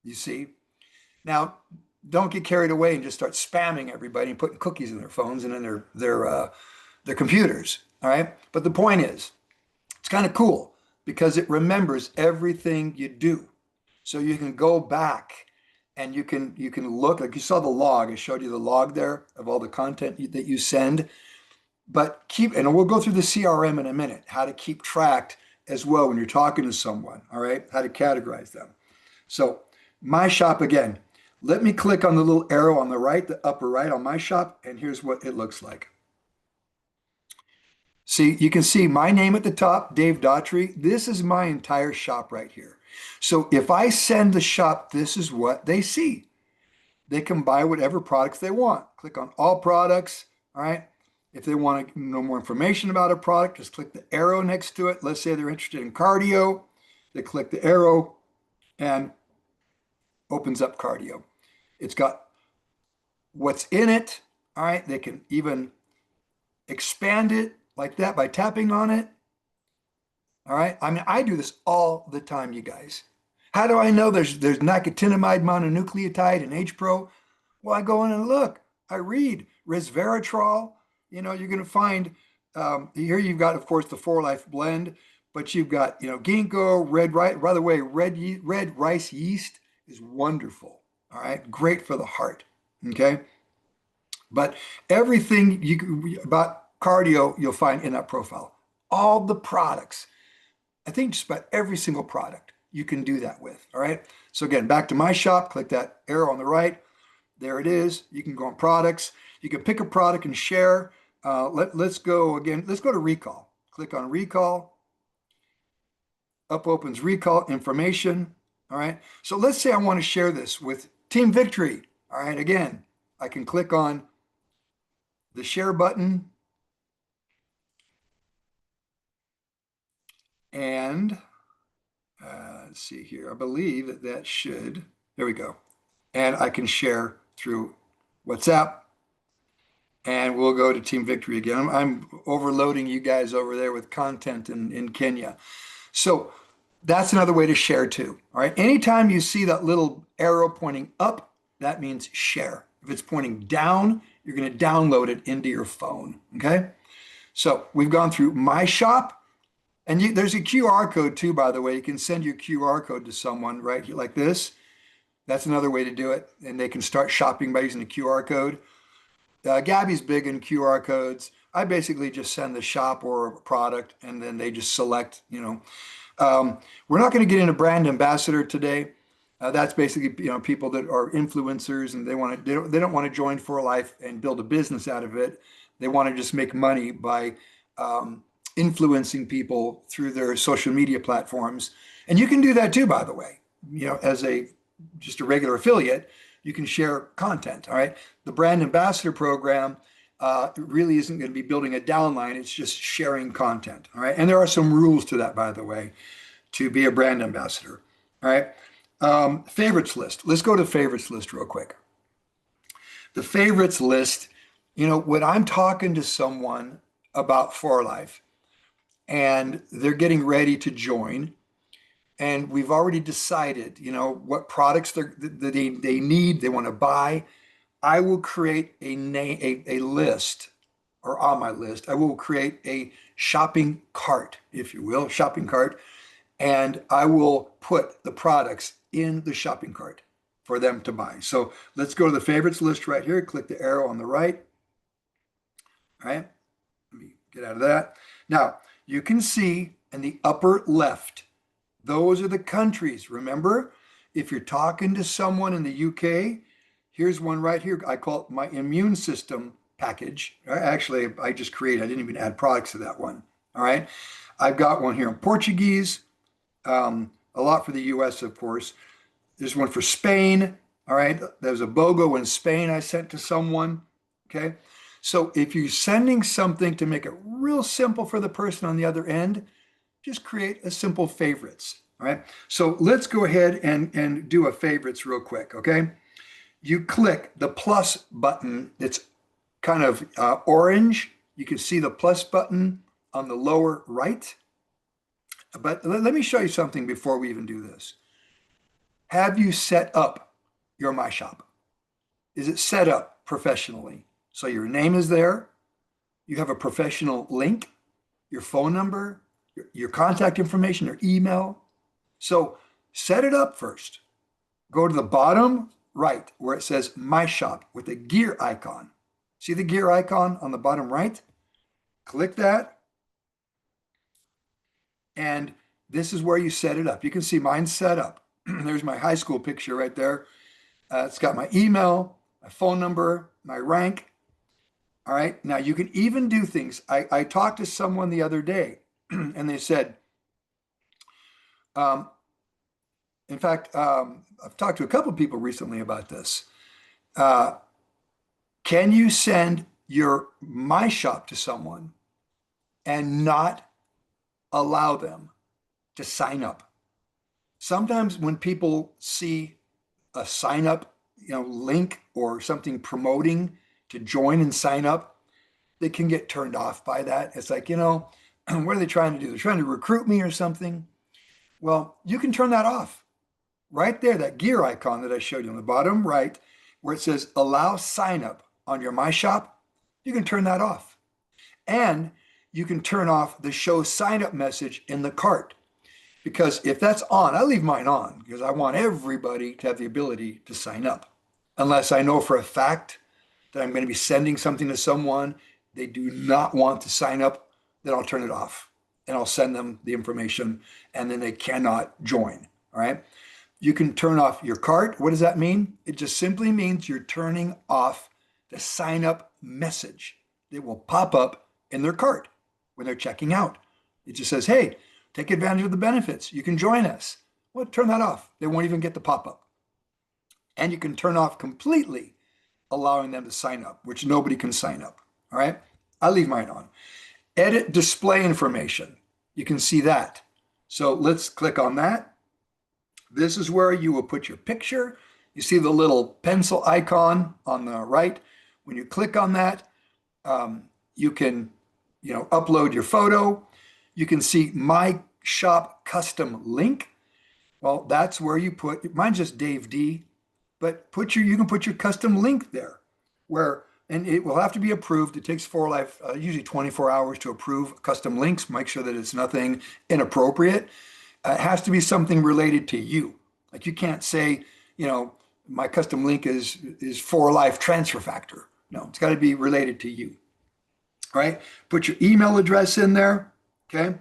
[SPEAKER 2] You see? Now, don't get carried away and just start spamming everybody and putting cookies in their phones and in their computers. All right. But the point is, it's kind of cool because it remembers everything you do. So you can go back and you can look, like you saw the log. I showed you the log there of all the content that you send. But and we'll go through the CRM in a minute, how to keep track as well when you're talking to someone. All right. How to categorize them. So My Shop again. Let me click on the little arrow on the right, the upper right on My Shop, and here's what it looks like. See, you can see my name at the top, Dave Daughtrey. This is my entire shop right here. So if I send the shop, this is what they see. They can buy whatever products they want. Click on all products, all right? If they want to know more information about a product, just click the arrow next to it. Let's say they're interested in cardio. They click the arrow and opens up cardio. It's got what's in it, all right? They can even expand it like that by tapping on it. All right. I mean, I do this all the time, you guys. How do I know there's nicotinamide mononucleotide in H-Pro? Well, I go in and look. I read resveratrol. You're going to find here you've got, of course, the For Life blend, but you've got ginkgo, red rice. By the way, red rice yeast is wonderful. All right, great for the heart. Okay, but everything about cardio you'll find in that profile. All the products. I think just about every single product you can do that with. All right. So again, back to My Shop, click that arrow on the right. There it is. You can go on products. You can pick a product and share. Let's go again. Let's go to recall. Click on recall. Up opens recall information. All right. So let's say I want to share this with Team Victory. All right. Again, I can click on the share button and let's see here. I believe that should, there we go. and I can share through WhatsApp. And we'll go to Team Victory again. I'm overloading you guys over there with content in Kenya. So that's another way to share too. All right. Anytime you see that little arrow pointing up, that means share. If it's pointing down, you're going to download it into your phone. Okay. So we've gone through My Shop, and there's a QR code too, by the way. You can send your QR code to someone right here, like this. That's another way to do it. And they can start shopping by using the QR code. Gabby's big in QR codes. I basically just send the shop or a product, and then they just select, we're not going to get into brand ambassador today. That's basically, people that are influencers and they don't want to join for life and build a business out of it. They want to just make money by influencing people through their social media platforms. And you can do that too, by the way, as just a regular affiliate. You can share content. All right. The brand ambassador program really isn't going to be building a downline. It's just sharing content. All right. And there are some rules to that, by the way, to be a brand ambassador. All right. Favorites list. Let's go to favorites list real quick. The favorites list, when I'm talking to someone about For Life and they're getting ready to join, and we've already decided, what products they need, they want to buy, I will create a list, or on my list, I will create a shopping cart, if you will, shopping cart, and I will put the products in the shopping cart for them to buy. So let's go to the favorites list right here. Click the arrow on the right. All right, let me get out of that. Now, you can see in the upper left, those are the countries. Remember, if you're talking to someone in the UK, here's one right here. I call it my immune system package. Actually, I just created, I didn't even add products to that one. All right. I've got one here in Portuguese, a lot for the US, of course. There's one for Spain. All right. There's a BOGO in Spain I sent to someone. Okay. So if you're sending something to make it real simple for the person on the other end, just create a simple favorites. All right. So let's go ahead and do a favorites real quick. Okay. You click the plus button. It's kind of orange. You can see the plus button on the lower right. But let me show you something before we even do this. Have you set up your My Shop? Is it set up professionally? So your name is there. You have a professional link, your phone number, your contact information, your email. So set it up first. Go to the bottom right where it says My Shop with the gear icon. See the gear icon on the bottom right? Click that. And this is where you set it up. You can see mine set up. There's my high school picture right there. It's got my email, my phone number, my rank. All right. Now you can even do things. I talked to someone the other day and they said, in fact, I've talked to a couple of people recently about this. Can you send your My Shop to someone and not allow them to sign up? Sometimes when people see a sign up, link or something promoting to join and sign up, they can get turned off by that. It's like, what are they trying to do? They're trying to recruit me or something. Well, you can turn that off right there, that gear icon that I showed you on the bottom right, where it says allow sign up on your My Shop. You can turn that off. And you can turn off the show sign up message in the cart. Because if that's on, I leave mine on because I want everybody to have the ability to sign up. Unless I know for a fact that I'm going to be sending something to someone, they do not want to sign up, then I'll turn it off and I'll send them the information and then they cannot join. All right. You can turn off your cart. What does that mean? It just simply means you're turning off the sign up message that will pop up in their cart when they're checking out. It just says, hey, take advantage of the benefits. You can join us. Well, turn that off. They won't even get the pop-up. And you can turn off completely, allowing them to sign up, which nobody can sign up. All right. I leave mine on. Edit display information. You can see that. So let's click on that. This is where you will put your picture, You see the little pencil icon on the right. When you click on that, you can, upload your photo. You can see my shop custom link. Well, that's where you put, mine's just Dave D, but you can put your custom link there and it will have to be approved. It takes usually 24 hours to approve custom links. Make sure that it's nothing inappropriate. It has to be something related to you. Like you can't say, my custom link is for life transfer factor. No, it's got to be related to you. All right. Put your email address in there. Okay.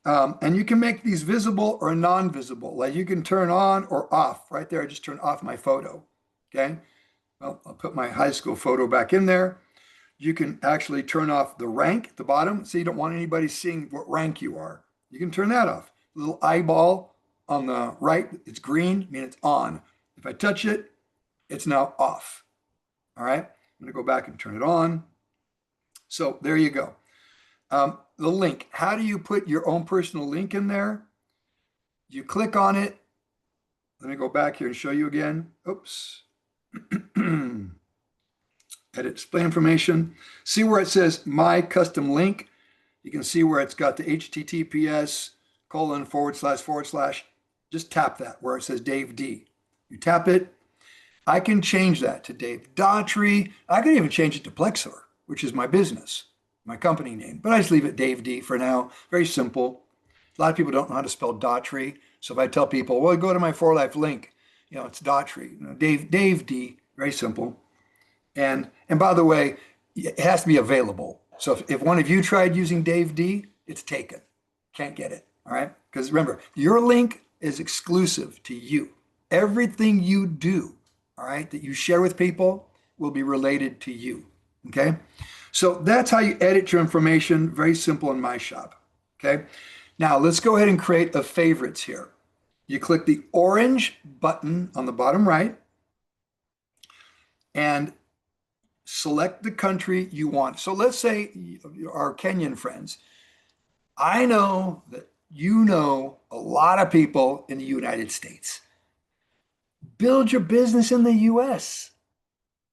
[SPEAKER 2] And you can make these visible or non-visible. Like you can turn on or off. Right there, I just turned off my photo. Okay. Well, I'll put my high school photo back in there. You can actually turn off the rank at the bottom. So you don't want anybody seeing what rank you are. You can turn that off. The little eyeball on the right, it's green, I mean it's on. If I touch it, it's now off. All right. I'm going to go back and turn it on. So there you go. The link. How do you put your own personal link in there? You click on it. Let me go back here and show you again. Oops. Edit display information. See where it says my custom link. You can see where it's got the https://. Just tap that where it says Dave D. You tap it. I can change that to Dave Daughtrey. I can even change it to Plexor, which is my business, my company name. But I just leave it Dave D for now. Very simple. A lot of people don't know how to spell Daughtrey. So if I tell people, well, go to my For Life link, it's Daughtrey. Dave D, very simple. And by the way, it has to be available. So if one of you tried using Dave D, it's taken. Can't get it. All right. Because remember, your link is exclusive to you. Everything you do, all right, that you share with people will be related to you. Okay. So that's how you edit your information. Very simple in my shop. Okay. Now let's go ahead and create a favorites here. You click the orange button on the bottom right and select the country you want. So let's say our Kenyan friends. I know that you know a lot of people in the United States. Build your business in the US.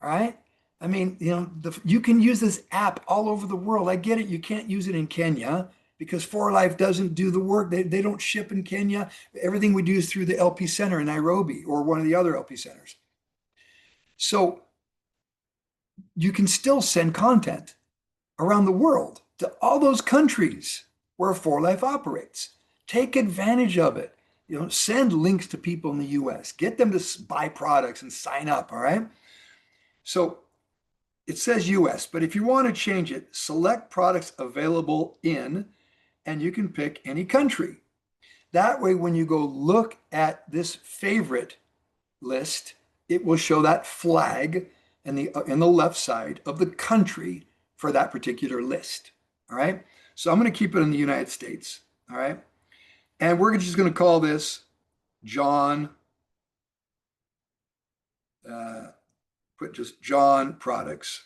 [SPEAKER 2] All right. I mean, you can use this app all over the world. I get it. You can't use it in Kenya because For Life doesn't do the work. They don't ship in Kenya. Everything we do is through the LP Center in Nairobi or one of the other LP centers. So you can still send content around the world to all those countries where For Life operates. Take advantage of it. Send links to people in the US. Get them to buy products and sign up, all right? So it says US, but if you want to change it, select products available in, and you can pick any country. That way, when you go look at this favorite list, it will show that flag in the left side of the country for that particular list. All right. So I'm going to keep it in the United States. All right. And we're just going to call this John. Put just John products.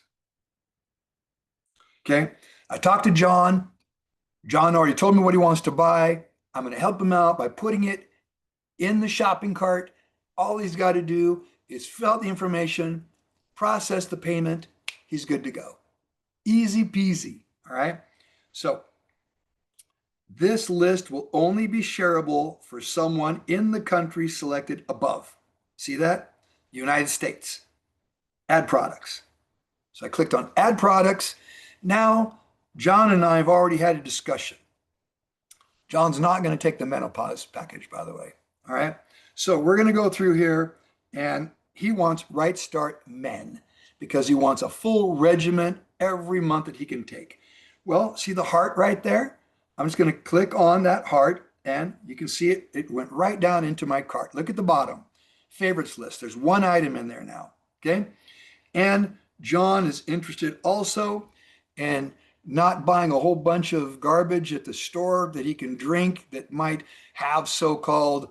[SPEAKER 2] Okay. I talked to John. John already told me what he wants to buy. I'm going to help him out by putting it in the shopping cart. All he's got to do is fill out the information, process the payment. He's good to go. Easy peasy. All right. So this list will only be shareable for someone in the country selected above. See that? United States. Add products. So I clicked on add products. Now, John and I have already had a discussion. John's not going to take the menopause package, by the way. All right. So we're going to go through here, and he wants Right Start Men because he wants a full regimen every month that he can take. Well, see the heart right there? I'm just going to click on that heart, and you can see it. It went right down into my cart. Look at the bottom. Favorites list. There's one item in there now. Okay. And John is interested also in not buying a whole bunch of garbage at the store that he can drink that might have so-called,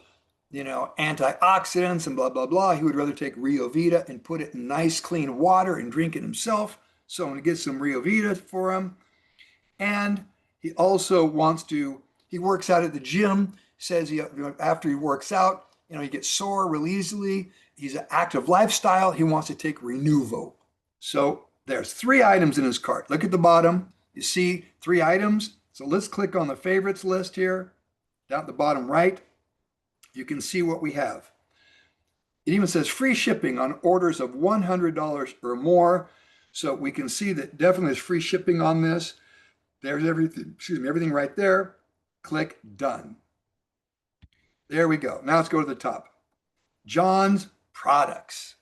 [SPEAKER 2] antioxidants and blah, blah, blah. He would rather take Rio Vita and put it in nice, clean water and drink it himself. So I'm going to get some Rio Vita for him. And he also he works out at the gym, says after he works out, he gets sore real easily. he's an active lifestyle. He wants to take Renuvo. So there's 3 items in his cart. Look at the bottom. You see 3 items. So let's click on the favorites list here. Down at the bottom right, you can see what we have. It even says free shipping on orders of $100 or more. So we can see that definitely there's free shipping on this. There's everything, excuse me, everything right there. Click done. There we go. Now let's go to the top. John's products.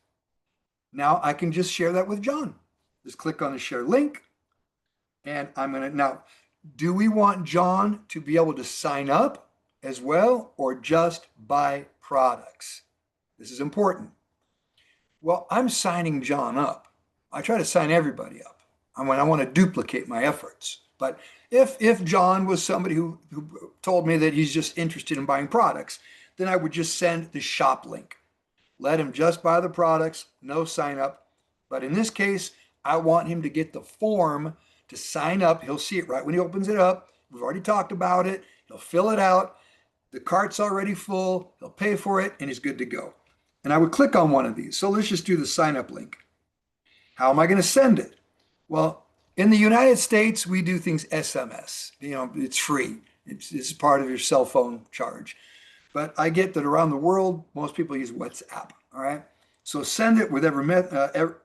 [SPEAKER 2] Now I can just share that with John. Just click on the share link. And I'm going to, now, do we want John to be able to sign up as well or just buy products? This is important. Well, I'm signing John up. I try to sign everybody up. I want to duplicate my efforts. But if John was somebody who told me that he's just interested in buying products, then I would just send the shop link. Let him just buy the products, no sign up. But in this case, I want him to get the form to sign up. He'll see it right when he opens it up. We've already talked about it. He'll fill it out. The cart's already full. He'll pay for it, and he's good to go. And I would click on one of these. So let's just do the sign up link. How am I going to send it? Well, in the United States, we do things SMS. You know, it's free. It's part of your cell phone charge. But I get that around the world, most people use WhatsApp. All right. So send it with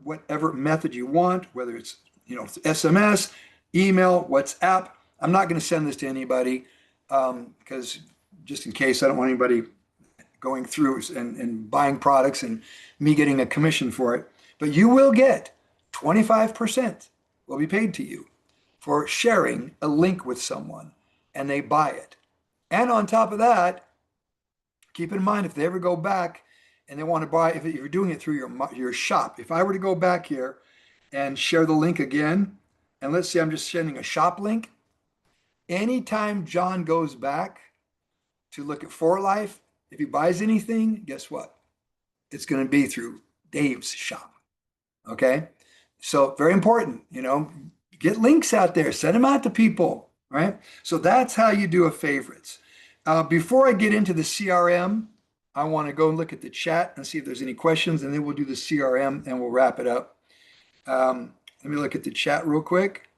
[SPEAKER 2] whatever method you want, whether it's, you know, SMS, email, WhatsApp. I'm not going to send this to anybody because just in case I don't want anybody going through and buying products and me getting a commission for it. But you will get 25% will be paid to you for sharing a link with someone and they buy it. And on top of that, keep in mind if they ever go back and they want to buy, if you're doing it through your shop, if I were to go back here and share the link again, and let's say I'm just sending a shop link, anytime John goes back to look at For Life, if he buys anything, guess what? It's going to be through Dave's shop. Okay. So very important, you know, get links out there, send them out to people, right? So that's how you do a favorites. Before I get into the CRM, I want to go and look at the chat and see if there's any questions, and then we'll do the CRM and we'll wrap it up. Let me look at the chat real quick.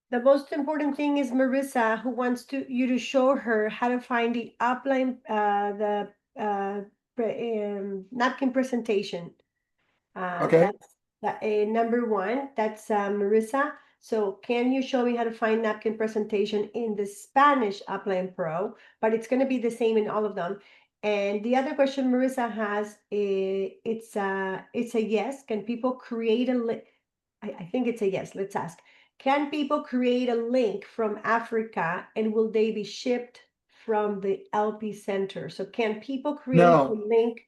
[SPEAKER 3] The most important thing is Marissa, who wants you to show her how to find the upline, napkin presentation.
[SPEAKER 2] Okay.
[SPEAKER 3] That's number 1. That's Marissa. So can you show me how to find napkin presentation in the Spanish Upline Pro? But it's going to be the same in all of them. And the other question Marissa has, it's a yes. Can people create I think it's a yes. Let's ask. Can people create a link from Africa and will they be shipped from the LP center? So can people create a link?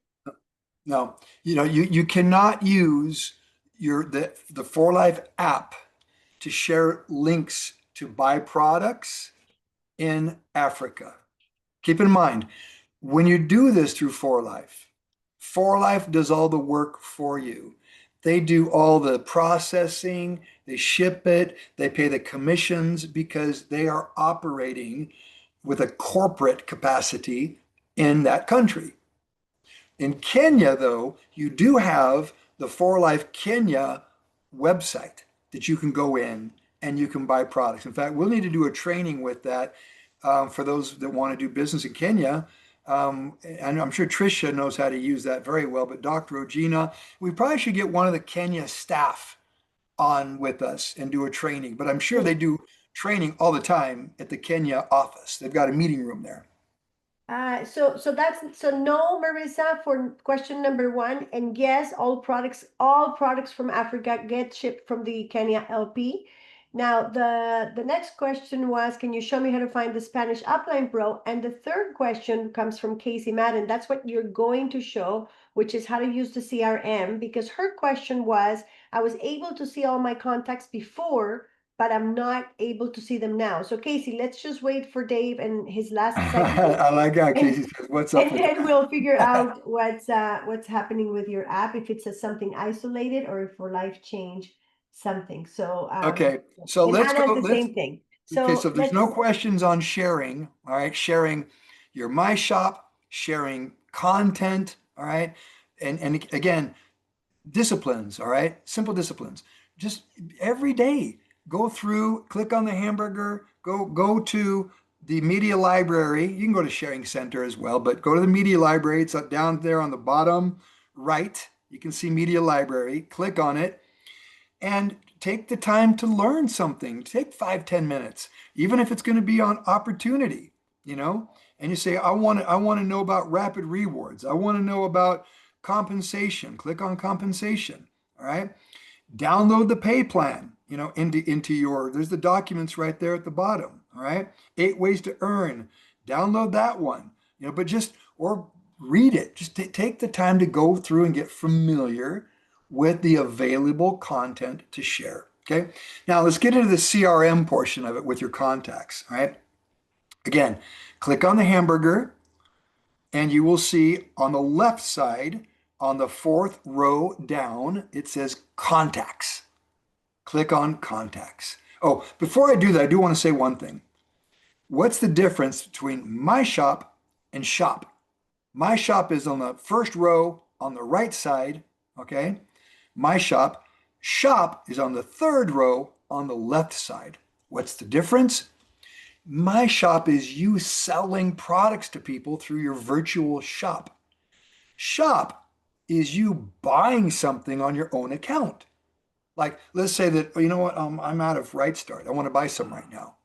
[SPEAKER 2] No, you know, you cannot use the For Life app to share links to buy products in Africa. Keep in mind, when you do this through For Life does all the work for you. They do all the processing, they ship it, they pay the commissions because they are operating with a corporate capacity in that country. In Kenya, though, you do have the For Life Kenya website that you can go in and you can buy products. In fact, we'll need to do a training with that for those that want to do business in Kenya. And I'm sure Tricia knows how to use that very well, but Dr. Ogina, we probably should get one of the Kenya staff on with us and do a training, but I'm sure they do training all the time at the Kenya office. They've got a meeting room there.
[SPEAKER 3] So no, Marissa, for question number 1, and yes, all products from Africa get shipped from the Kenya LP. Now the next question was, can you show me how to find the Spanish Upline Pro? And the third question comes from Casey Madden. That's what you're going to show, which is how to use the CRM, because her question was, I was able to see all my contacts before, but I'm not able to see them now. So Casey, let's just wait for Dave and his last segment.
[SPEAKER 2] I like how Casey says, what's up with
[SPEAKER 3] And then
[SPEAKER 2] that?
[SPEAKER 3] we'll figure out what's happening with your app, if it's something isolated or if for life change something. So
[SPEAKER 2] Okay, so
[SPEAKER 3] and
[SPEAKER 2] let's
[SPEAKER 3] Anna's
[SPEAKER 2] go.
[SPEAKER 3] the same thing.
[SPEAKER 2] Okay,
[SPEAKER 3] So
[SPEAKER 2] so if there's no questions on sharing, all right, sharing, your My Shop, sharing content, all right? And again, disciplines, all right? Simple disciplines. Just every day, go through, click on the hamburger, go to the media library. You can go to Sharing Center as well, but go to the media library. It's down there on the bottom right. You can see media library. Click on it and take the time to learn something. Take 5-10 minutes, even if it's going to be on opportunity, you know. And you say, I want to know about rapid rewards. I want to know about compensation. Click on compensation. All right. Download the pay plan, you know, into your, there's the documents right there at the bottom. All right. 8 ways to earn. Download that one, you know, but just, or read it. Just take the time to go through and get familiar with the available content to share. Okay. Now let's get into the CRM portion of it with your contacts. All right. Again, click on the hamburger and you will see on the left side, on the 4th row down, it says contacts. Click on contacts. Oh, before I do that, I do want to say one thing. What's the difference between My Shop and Shop? My Shop is on the 1st row on the right side, okay? My Shop. Shop is on the 3rd row on the left side. What's the difference? My Shop is you selling products to people through your virtual shop. Shop is you buying something on your own account. Like, let's say that, oh, you know what, I'm out of Right Start. I want to buy some right now.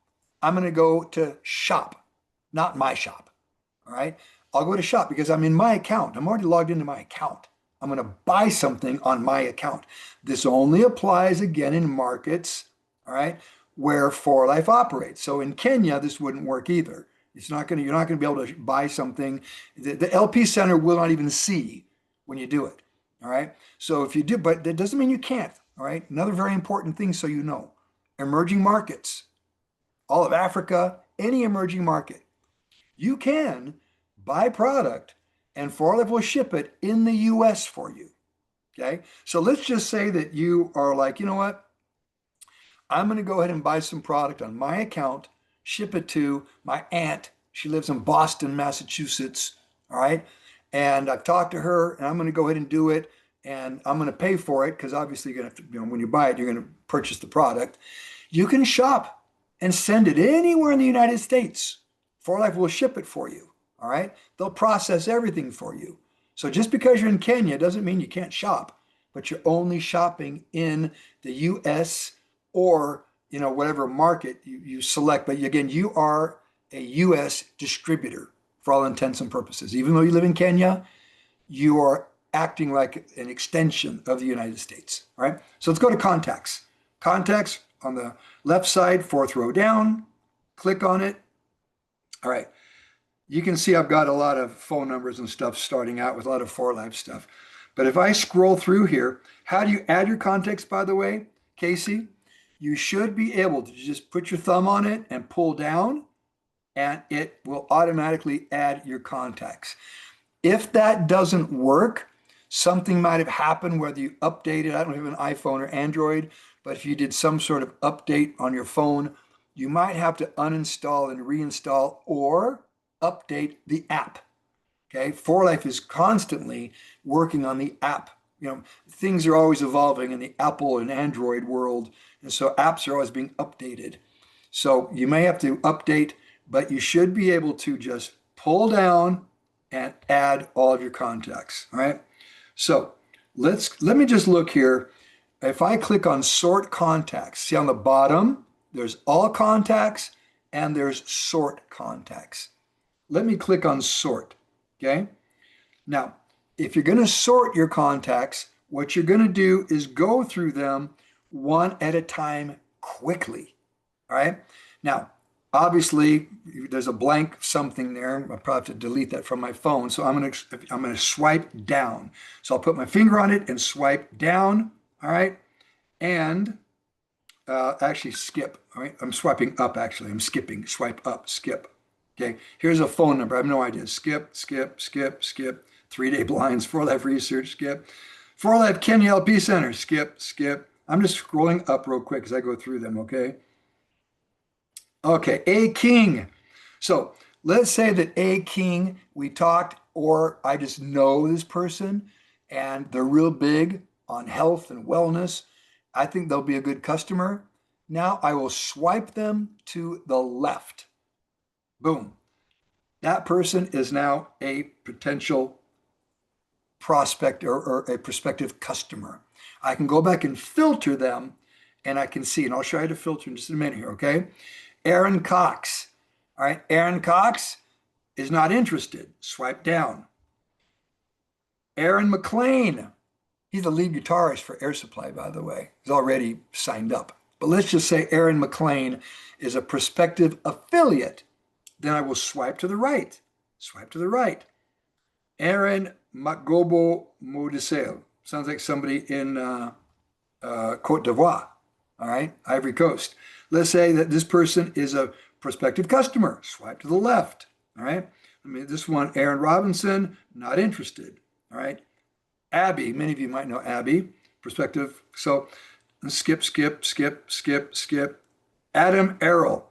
[SPEAKER 2] I'm going to go to Shop, not My Shop. All right. I'll go to Shop because I'm in my account. I'm already logged into my account. I'm going to buy something on my account. This only applies again in markets, all right, where 4Life operates. So in Kenya, this wouldn't work either. You're not going to be able to buy something. The LP Center will not even see when you do it. All right. So if you do, but that doesn't mean you can't. All right. Another very important thing, so you know, emerging markets, all of Africa, any emerging market, you can buy product and 4Life will ship it in the US for you. Okay. So let's just say that you are like, you know what? I'm going to go ahead and buy some product on my account, ship it to my aunt. She lives in Boston, Massachusetts. All right. And I've talked to her and I'm going to go ahead and do it. And I'm going to pay for it because obviously you're going to have to, you know, when you buy it, you're going to purchase the product. You can shop and send it anywhere in the United States. 4Life will ship it for you. All right. They'll process everything for you. So just because you're in Kenya doesn't mean you can't shop, but you're only shopping in the US or, you know, whatever market you select. But again, you are a US distributor for all intents and purposes. Even though you live in Kenya, you are acting like an extension of the United States. All right. So let's go to contacts. Contacts on the left side, 4th row down. Click on it. All right. You can see I've got a lot of phone numbers and stuff starting out with a lot of 4Life stuff. But if I scroll through here, how do you add your contacts, by the way, Casey? You should be able to just put your thumb on it and pull down, and it will automatically add your contacts. If that doesn't work, something might have happened, whether you updated, I don't have an iPhone or Android, but if you did some sort of update on your phone, you might have to uninstall and reinstall or update the app. Okay. 4Life is constantly working on the app. You know, things are always evolving in the Apple and Android world. And so apps are always being updated. So you may have to update, but you should be able to just pull down and add all of your contacts. All right. So let me just look here. If I click on sort contacts, see on the bottom, there's all contacts and there's sort contacts. Let me click on sort. Okay. Now, if you're going to sort your contacts, what you're going to do is go through them one at a time quickly. All right. Now, obviously, there's a blank something there. I'll probably have to delete that from my phone. So I'm going to swipe down. So I'll put my finger on it and swipe down. All right. And actually skip. All right. I'm swiping up, actually. I'm skipping. Swipe up, skip. Okay. Here's a phone number. I have no idea. Skip, skip, skip, skip. 3-day blinds, 4Life research, skip. 4Life Kenya LP Center, skip, skip. I'm just scrolling up real quick as I go through them, okay? Okay, A King. So Let's say that A King, we talked, or I just know this person and they're real big on health and wellness. I think they'll be a good customer. Now I will swipe them to the left. Boom. That person is now a potential prospect or a prospective customer. I can go back and filter them and I can see, and I'll show you how to filter in just a minute here, okay? Aaron Cox. All right, Aaron Cox is not interested. Swipe down. Aaron McLean. He's the lead guitarist for Air Supply, by the way. He's already signed up. But let's just say Aaron McLean is a prospective affiliate. Then I will swipe to the right. Swipe to the right. Aaron Magobo Modisel. Sounds like somebody in Cote d'Ivoire. All right, Ivory Coast. Let's say that this person is a prospective customer. Swipe to the left. All right. I mean, this one, Aaron Robinson, not interested. All right. Abby, many of you might know Abby, prospective. So skip, skip, skip, skip, skip. Adam Errol,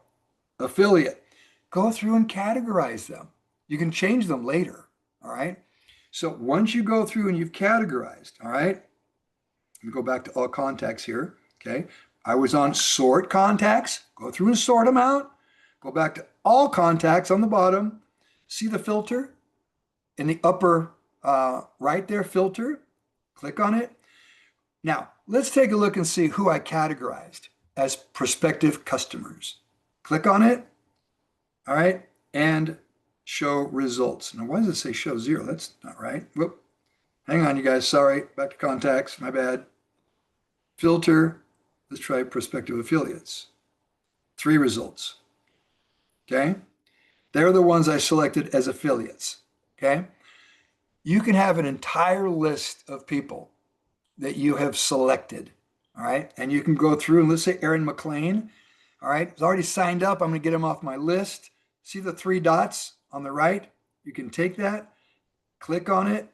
[SPEAKER 2] affiliate. Go through and categorize them. You can change them later. All right. So once you go through and you've categorized, all right, let me go back to all contacts here. Okay. I was on sort contacts. Go through and sort them out. Go back to all contacts on the bottom. See the filter in the upper right there, filter. Click on it. Now, let's take a look and see who I categorized as prospective customers. Click on it. All right. And show results. Now, why does it say show zero? That's not right. Whoop. Hang on, you guys. Sorry. Back to contacts. My bad. Filter. Let's try prospective affiliates. 3 results. Okay. They're the ones I selected as affiliates. Okay. You can have an entire list of people that you have selected. All right. And you can go through and let's say Aaron McLean. All right. He's already signed up. I'm going to get him off my list. See the 3 dots on the right? You can take that, click on it.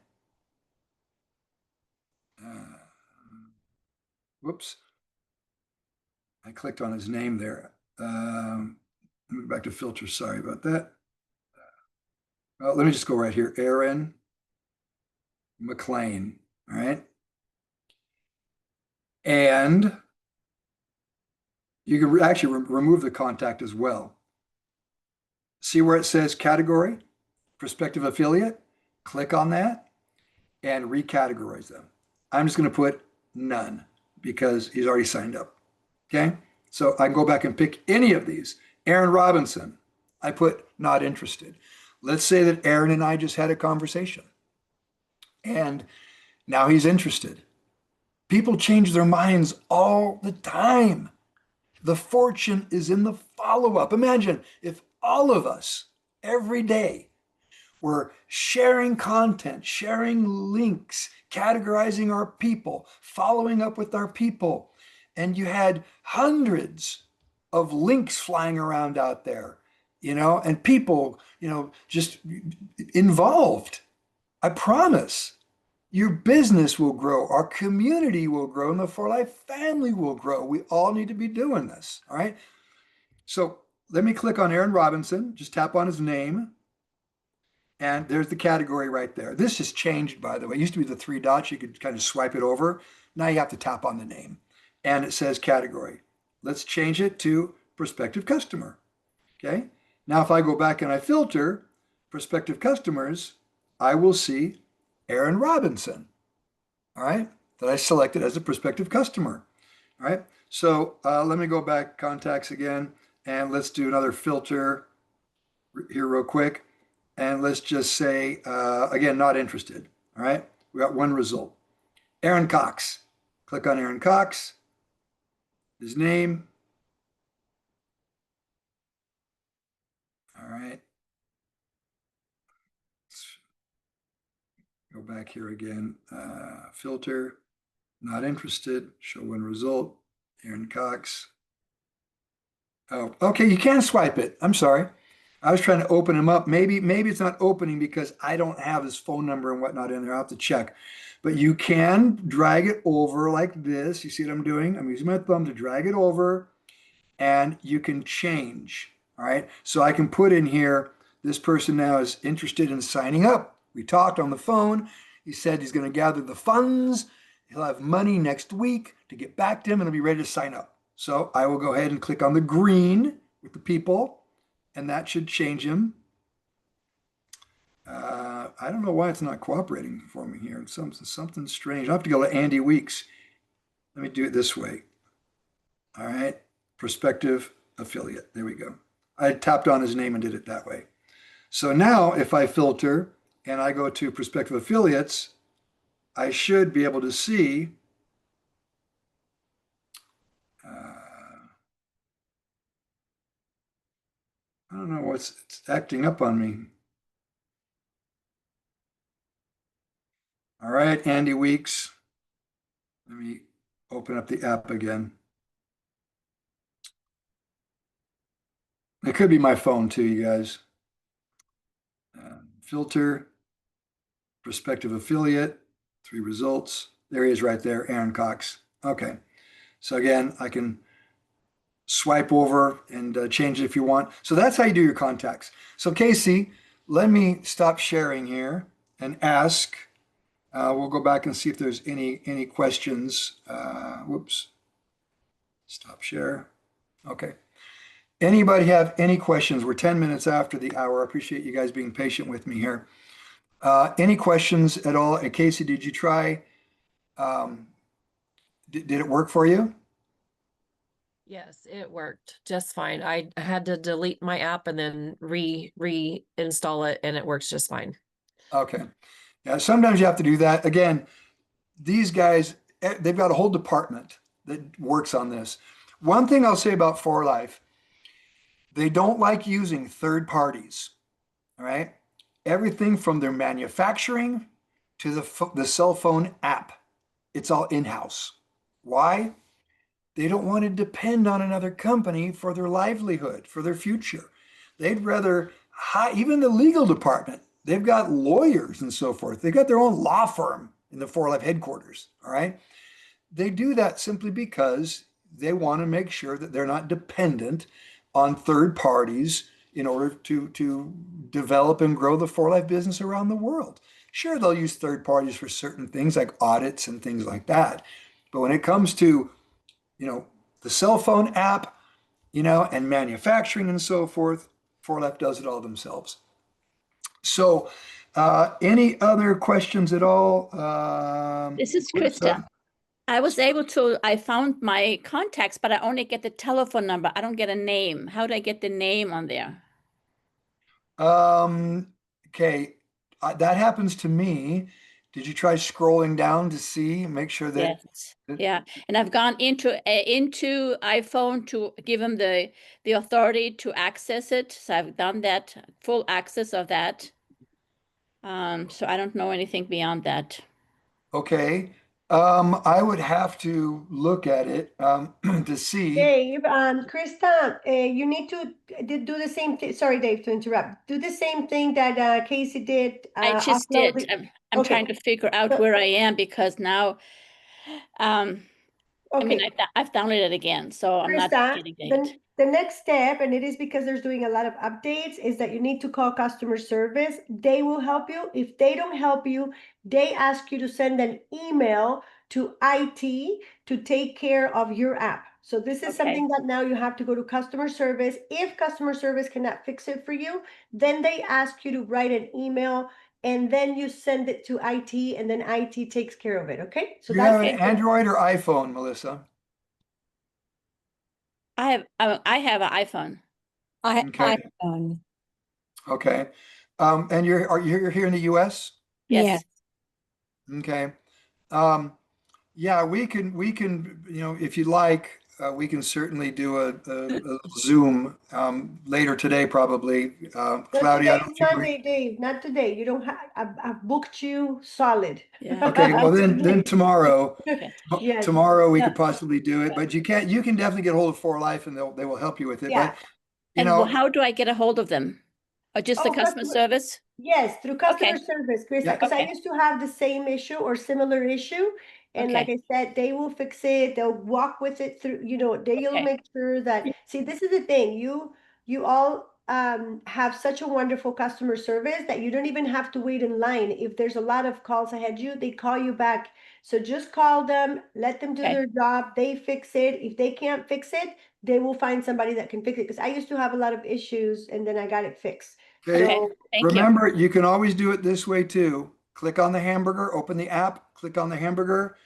[SPEAKER 2] Whoops. I clicked on his name there. Move back to filter. Sorry about that. Well, let me just go right here. Aaron McLean. All right. And you can actually remove the contact as well. See where it says category, prospective affiliate? Click on that and recategorize them. I'm just going to put none because he's already signed up. Okay. So I can go back and pick any of these. Aaron Robinson, I put not interested. Let's say that Aaron and I just had a conversation and now he's interested. People change their minds all the time. The fortune is in the follow-up. Imagine if all of us every day were sharing content, sharing links, categorizing our people, following up with our people, and you had hundreds of links flying around out there, and people, just involved. I promise your business will grow, our community will grow, and the For Life family will grow. We all need to be doing this, all right? So let me click on Aaron Robinson, just tap on his name, and there's the category right there. This has changed, by the way. It used to be the 3 dots. You could kind of swipe it over. Now you have to tap on the name, and it says category. Let's change it to prospective customer, okay? Now, if I go back and I filter prospective customers, I will see Aaron Robinson, all right, that I selected as a prospective customer, all right? So let me go back contacts again, and let's do another filter here real quick. And let's just say, again, not interested, all right? We got 1 result. Aaron Cox. Click on Aaron Cox, his name. All right. Go back here again, filter, not interested, show 1 result, Aaron Cox. Oh, okay, you can swipe it. I'm sorry. I was trying to open him up. Maybe it's not opening because I don't have his phone number and whatnot in there. I'll have to check. But you can drag it over like this. You see what I'm doing? I'm using my thumb to drag it over and you can change. All right. So I can put in here this person now is interested in signing up. We talked on the phone. He said he's going to gather the funds. He'll have money next week to get back to him and he'll be ready to sign up. So I will go ahead and click on the green with the people, and that should change him. I don't know why it's not cooperating for me here. It's something strange. I have to go to Andy Weeks. Let me do it this way. All right, prospective affiliate. There we go. I tapped on his name and did it that way. So now if I filter and I go to prospective affiliates, I should be able to see I don't know it's acting up on me. All right, Andy Weeks. Let me open up the app again. It could be my phone too, you guys. Filter, prospective affiliate, 3 results. There he is right there, Aaron Cox. Okay. So again, I can swipe over and change it if you want. So that's how you do your contacts. So Casey, let me stop sharing here and ask. We'll go back and see if there's any questions. Whoops. Stop share. Okay. Anybody have any questions? We're 10 minutes after the hour. I appreciate you guys being patient with me here. Any questions at all? And Casey, did you try? Did it work for you?
[SPEAKER 4] Yes, it worked just fine. I had to delete my app and then reinstall it, and it works just fine.
[SPEAKER 2] Okay. Yeah, sometimes you have to do that. Again, these guys, they've got a whole department that works on this. One thing I'll say about 4Life, they don't like using third parties. All right. Everything from their manufacturing to the cell phone app, it's all in-house. Why? They don't want to depend on another company for their livelihood, for their future. They'd rather even the legal department, they've got lawyers and so forth. They've got their own law firm in the 4Life headquarters. All right. They do that simply because they want to make sure that they're not dependent on third parties in order to develop and grow the 4Life business around the world. Sure, they'll use third parties for certain things like audits and things like that. But when it comes to, the cell phone app, and manufacturing and so forth, 4Life does it all themselves. So any other questions at all?
[SPEAKER 5] This is Krista. I found my contacts, but I only get the telephone number. I don't get a name. How do I get the name on there?
[SPEAKER 2] Okay, that happens to me. Did you try scrolling down to see, make sure that?
[SPEAKER 5] Yes. Yeah, and I've gone into iPhone to give them the authority to access it. So I've done that, full access of that. So I don't know anything beyond that.
[SPEAKER 2] Okay. I would have to look at it to see.
[SPEAKER 3] Dave, Krista, you need to do the same thing. Sorry, Dave, to interrupt. Do the same thing that Casey did.
[SPEAKER 5] I just
[SPEAKER 3] upload
[SPEAKER 5] did.
[SPEAKER 3] it.
[SPEAKER 5] I'm
[SPEAKER 3] Okay.
[SPEAKER 5] trying to figure out where I am because now, I mean,
[SPEAKER 3] Okay.
[SPEAKER 5] I've downloaded it again, so I'm not
[SPEAKER 3] Krista,
[SPEAKER 5] getting it.
[SPEAKER 3] then the next step, and it is because there's doing a lot of updates, is that you need to call customer service. They will help you. If they don't help you, they ask you to send an email to IT to take care of your app. So this is
[SPEAKER 5] Okay.
[SPEAKER 3] something that now you have to go to customer service. If customer service cannot fix it for you, then they ask you to write an email and then you send it to IT and then IT takes care of it. Okay. So
[SPEAKER 2] Do you have
[SPEAKER 3] that's
[SPEAKER 2] an Android or iPhone, Melissa?
[SPEAKER 5] I have an iPhone.
[SPEAKER 2] Okay.
[SPEAKER 6] iPhone.
[SPEAKER 2] Okay. And you're here in the US?
[SPEAKER 5] Yes.
[SPEAKER 2] Okay. Yeah, we can, if you'd like, we can certainly do a Zoom later today, probably.
[SPEAKER 3] Not
[SPEAKER 2] Claudia, I
[SPEAKER 3] today,
[SPEAKER 2] don't think
[SPEAKER 3] Sunday, Dave. Not today. You don't have. I've booked you solid.
[SPEAKER 5] Yeah.
[SPEAKER 2] Okay, well then tomorrow,
[SPEAKER 5] Okay.
[SPEAKER 3] Yes.
[SPEAKER 2] tomorrow we
[SPEAKER 3] Yeah.
[SPEAKER 2] could possibly do it, but you can definitely get a hold of 4Life and they will help you with it.
[SPEAKER 3] Yeah.
[SPEAKER 2] But
[SPEAKER 5] And how do I get a hold of them? Or just the
[SPEAKER 3] Oh,
[SPEAKER 5] customer service?
[SPEAKER 3] Yes, through customer
[SPEAKER 5] Okay.
[SPEAKER 3] service, Krista,
[SPEAKER 2] Yeah.
[SPEAKER 3] because I
[SPEAKER 5] Okay.
[SPEAKER 3] used to have the same issue or similar issue. And like
[SPEAKER 5] Okay.
[SPEAKER 3] I said, they will fix it. They'll walk with it through, they'll
[SPEAKER 5] Okay.
[SPEAKER 3] make sure that, see, this is the thing. You all have such a wonderful customer service that you don't even have to wait in line. If there's a lot of calls ahead of you, they call you back. So just call them, let them do
[SPEAKER 5] Okay.
[SPEAKER 3] their job, they fix it. If they can't fix it, they will find somebody that can fix it. Because I used to have a lot of issues and then I got it fixed.
[SPEAKER 2] Okay.
[SPEAKER 3] So
[SPEAKER 5] Thank you.
[SPEAKER 2] Remember, you can always do it this way too. Click on the hamburger, open the app, click on the hamburger,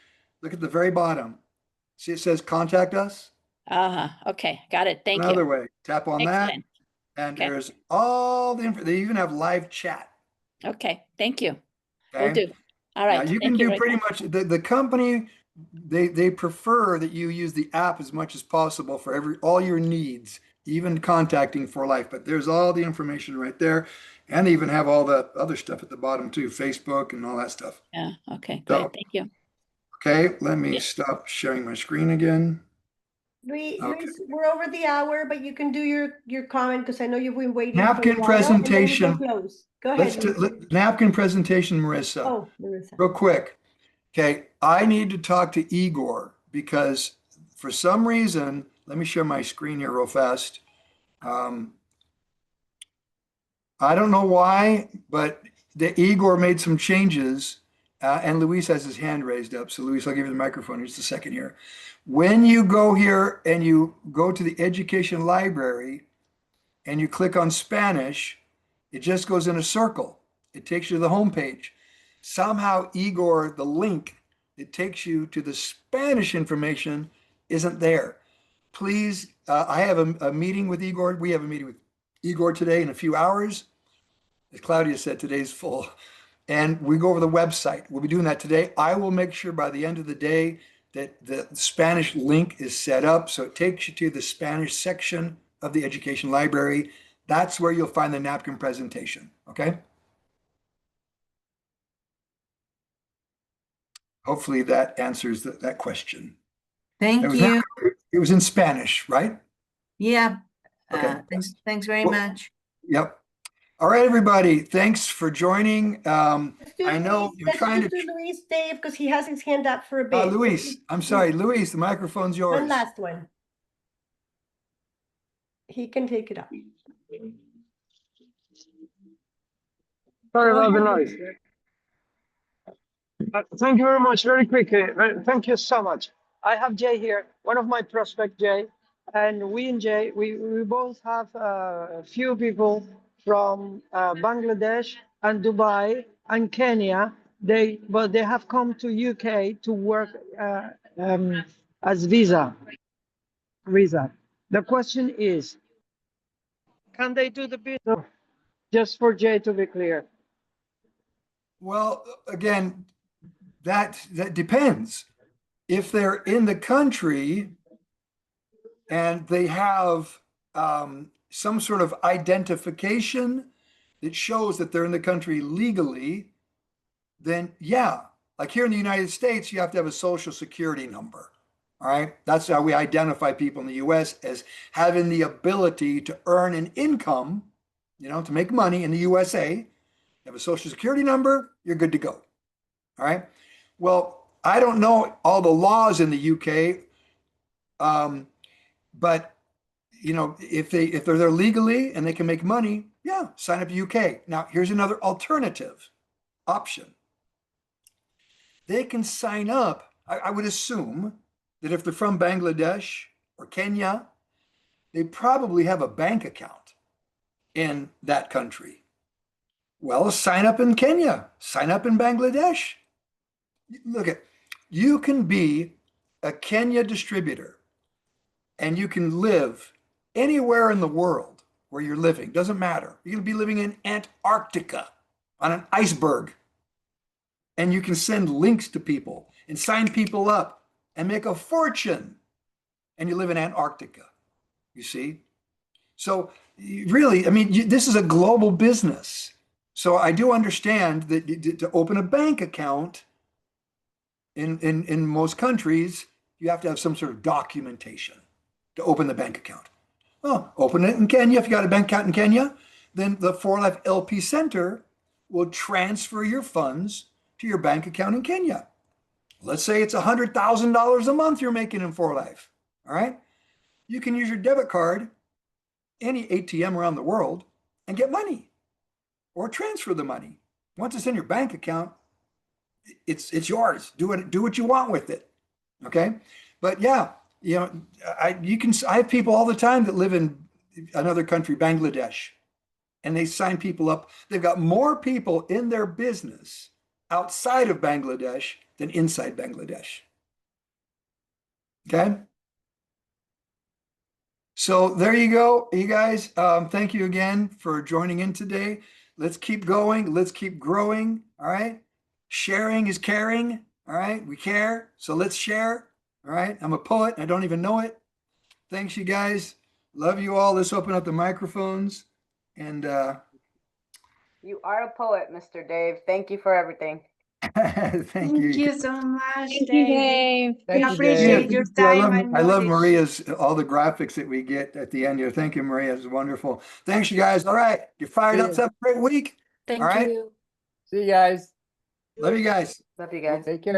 [SPEAKER 2] look at the very bottom. See, it says contact us.
[SPEAKER 5] Okay, got it. Thank
[SPEAKER 2] Another
[SPEAKER 5] you.
[SPEAKER 2] way, tap on that,
[SPEAKER 5] Excellent.
[SPEAKER 2] and
[SPEAKER 5] Okay.
[SPEAKER 2] there's all the info. They even have live chat.
[SPEAKER 5] Okay, thank you. Will
[SPEAKER 2] Okay.
[SPEAKER 5] do. All
[SPEAKER 2] Now
[SPEAKER 5] right.
[SPEAKER 2] you can
[SPEAKER 5] Thank you
[SPEAKER 2] do
[SPEAKER 5] very
[SPEAKER 2] pretty
[SPEAKER 5] much.
[SPEAKER 2] much the company. They prefer that you use the app as much as possible for all your needs, even contacting For Life. But there's all the information right there, and they even have all the other stuff at the bottom too, Facebook and all that stuff.
[SPEAKER 5] Yeah, okay,
[SPEAKER 2] So,
[SPEAKER 5] great. Thank you.
[SPEAKER 2] okay, let me
[SPEAKER 5] Yeah.
[SPEAKER 2] stop sharing my screen again. Okay.
[SPEAKER 3] Luis, we're over the hour, but you can do your comment because I know you've been waiting for a
[SPEAKER 2] Napkin
[SPEAKER 3] while, and then we
[SPEAKER 2] presentation.
[SPEAKER 3] can close. Go ahead, Luis.
[SPEAKER 2] Napkin presentation, Marissa.
[SPEAKER 3] Oh, Marissa.
[SPEAKER 2] Real quick. Okay, I need to talk to Igor because for some reason, let me share my screen here real fast. I don't know why, but the Igor made some changes, and Luis has his hand raised up. So Luis, I'll give you the microphone just a second here. When you go here and you go to the education library and you click on Spanish, it just goes in a circle. It takes you to the home page. Somehow Igor, the link that takes you to the Spanish information isn't there. Please, I have a meeting with Igor. We have a meeting with Igor today in a few hours. As Claudia said, today's full. And we go over the website. We'll be doing that today. I will make sure by the end of the day that the Spanish link is set up so it takes you to the Spanish section of the education library. That's where you'll find the napkin presentation, okay? Hopefully that answers that question.
[SPEAKER 6] Thank you.
[SPEAKER 2] It was in Spanish, right?
[SPEAKER 6] Yeah.
[SPEAKER 2] Okay.
[SPEAKER 6] Thanks very
[SPEAKER 2] Well,
[SPEAKER 6] much.
[SPEAKER 2] Yep. All right, everybody. Thanks for joining.
[SPEAKER 3] Let's do
[SPEAKER 2] I know
[SPEAKER 3] Luis.
[SPEAKER 2] you're
[SPEAKER 3] Let's
[SPEAKER 2] trying
[SPEAKER 3] just
[SPEAKER 2] to.
[SPEAKER 3] do Luis, Dave, because he has his hand up for a bit.
[SPEAKER 2] Luis, I'm sorry. Luis, the microphone's yours.
[SPEAKER 3] One last one. He can take it up.
[SPEAKER 7] Sorry
[SPEAKER 3] Go
[SPEAKER 7] about the
[SPEAKER 3] ahead,
[SPEAKER 7] noise.
[SPEAKER 3] Luis.
[SPEAKER 7] Thank you very much. Very quickly. Thank you so much. I have Jay here, one of my prospect, Jay, and we and Jay, we both have a few people from Bangladesh and Dubai and Kenya. They have come to UK to work as visa. The question is, can they do the business? Just for Jay to be clear.
[SPEAKER 2] Well, again, that depends. If they're in the country and they have some sort of identification that shows that they're in the country legally, then yeah, like here in the United States, you have to have a social security number. All right. That's how we identify people in the US as having the ability to earn an income, to make money in the USA. You have a social security number, you're good to go. All right. Well, I don't know all the laws in the UK, but if they're there legally and they can make money, yeah, sign up to UK. Now, here's another alternative option. They can sign up. I would assume that if they're from Bangladesh or Kenya, they probably have a bank account in that country. Well, sign up in Kenya, sign up in Bangladesh. Look you can be a Kenya distributor and you can live anywhere in the world where you're living. Doesn't matter. You can be living in Antarctica on an iceberg. And you can send links to people and sign people up and make a fortune. And you live in Antarctica, you see? So really, this is a global business. So I do understand that to open a bank account in most countries, you have to have some sort of documentation to open the bank account. Well, open it in Kenya. If you got a bank account in Kenya, then the For Life LP Center will transfer your funds to your bank account in Kenya. Let's say it's $100,000 a month you're making in For Life. All right. You can use your debit card any ATM around the world and get money or transfer the money. Once it's in your bank account, it's yours. Do what you want with it. Okay. But yeah, I have people all the time that live in another country, Bangladesh, and they sign people up. They've got more people in their business outside of Bangladesh than inside Bangladesh. Okay. So there you go, you guys. Thank you again for joining in today. Let's keep going. Let's keep growing. All right. Sharing is caring. All right. We care. So let's share. All right. I'm a poet. I don't even know it. Thanks, you guys. Love you all. Let's open up the microphones. And
[SPEAKER 8] you are a poet, Mr. Dave. Thank you for everything.
[SPEAKER 2] thank you.
[SPEAKER 9] Thank you so much,
[SPEAKER 5] Thank you,
[SPEAKER 9] Dave.
[SPEAKER 5] Dave.
[SPEAKER 9] We
[SPEAKER 1] Thank you,
[SPEAKER 9] appreciate
[SPEAKER 1] Dave.
[SPEAKER 9] your
[SPEAKER 2] Yeah,
[SPEAKER 9] time and
[SPEAKER 2] I love
[SPEAKER 9] knowledge.
[SPEAKER 2] Maria's, all the graphics that we get at the end here. Thank you, Maria. It's wonderful. Thanks, you guys. All right. You're fired
[SPEAKER 1] See
[SPEAKER 2] up.
[SPEAKER 1] ya.
[SPEAKER 2] Have a great week.
[SPEAKER 4] Thank
[SPEAKER 2] All right.
[SPEAKER 4] you.
[SPEAKER 1] See you guys.
[SPEAKER 2] Love you guys.
[SPEAKER 8] Love you guys.
[SPEAKER 1] Take care.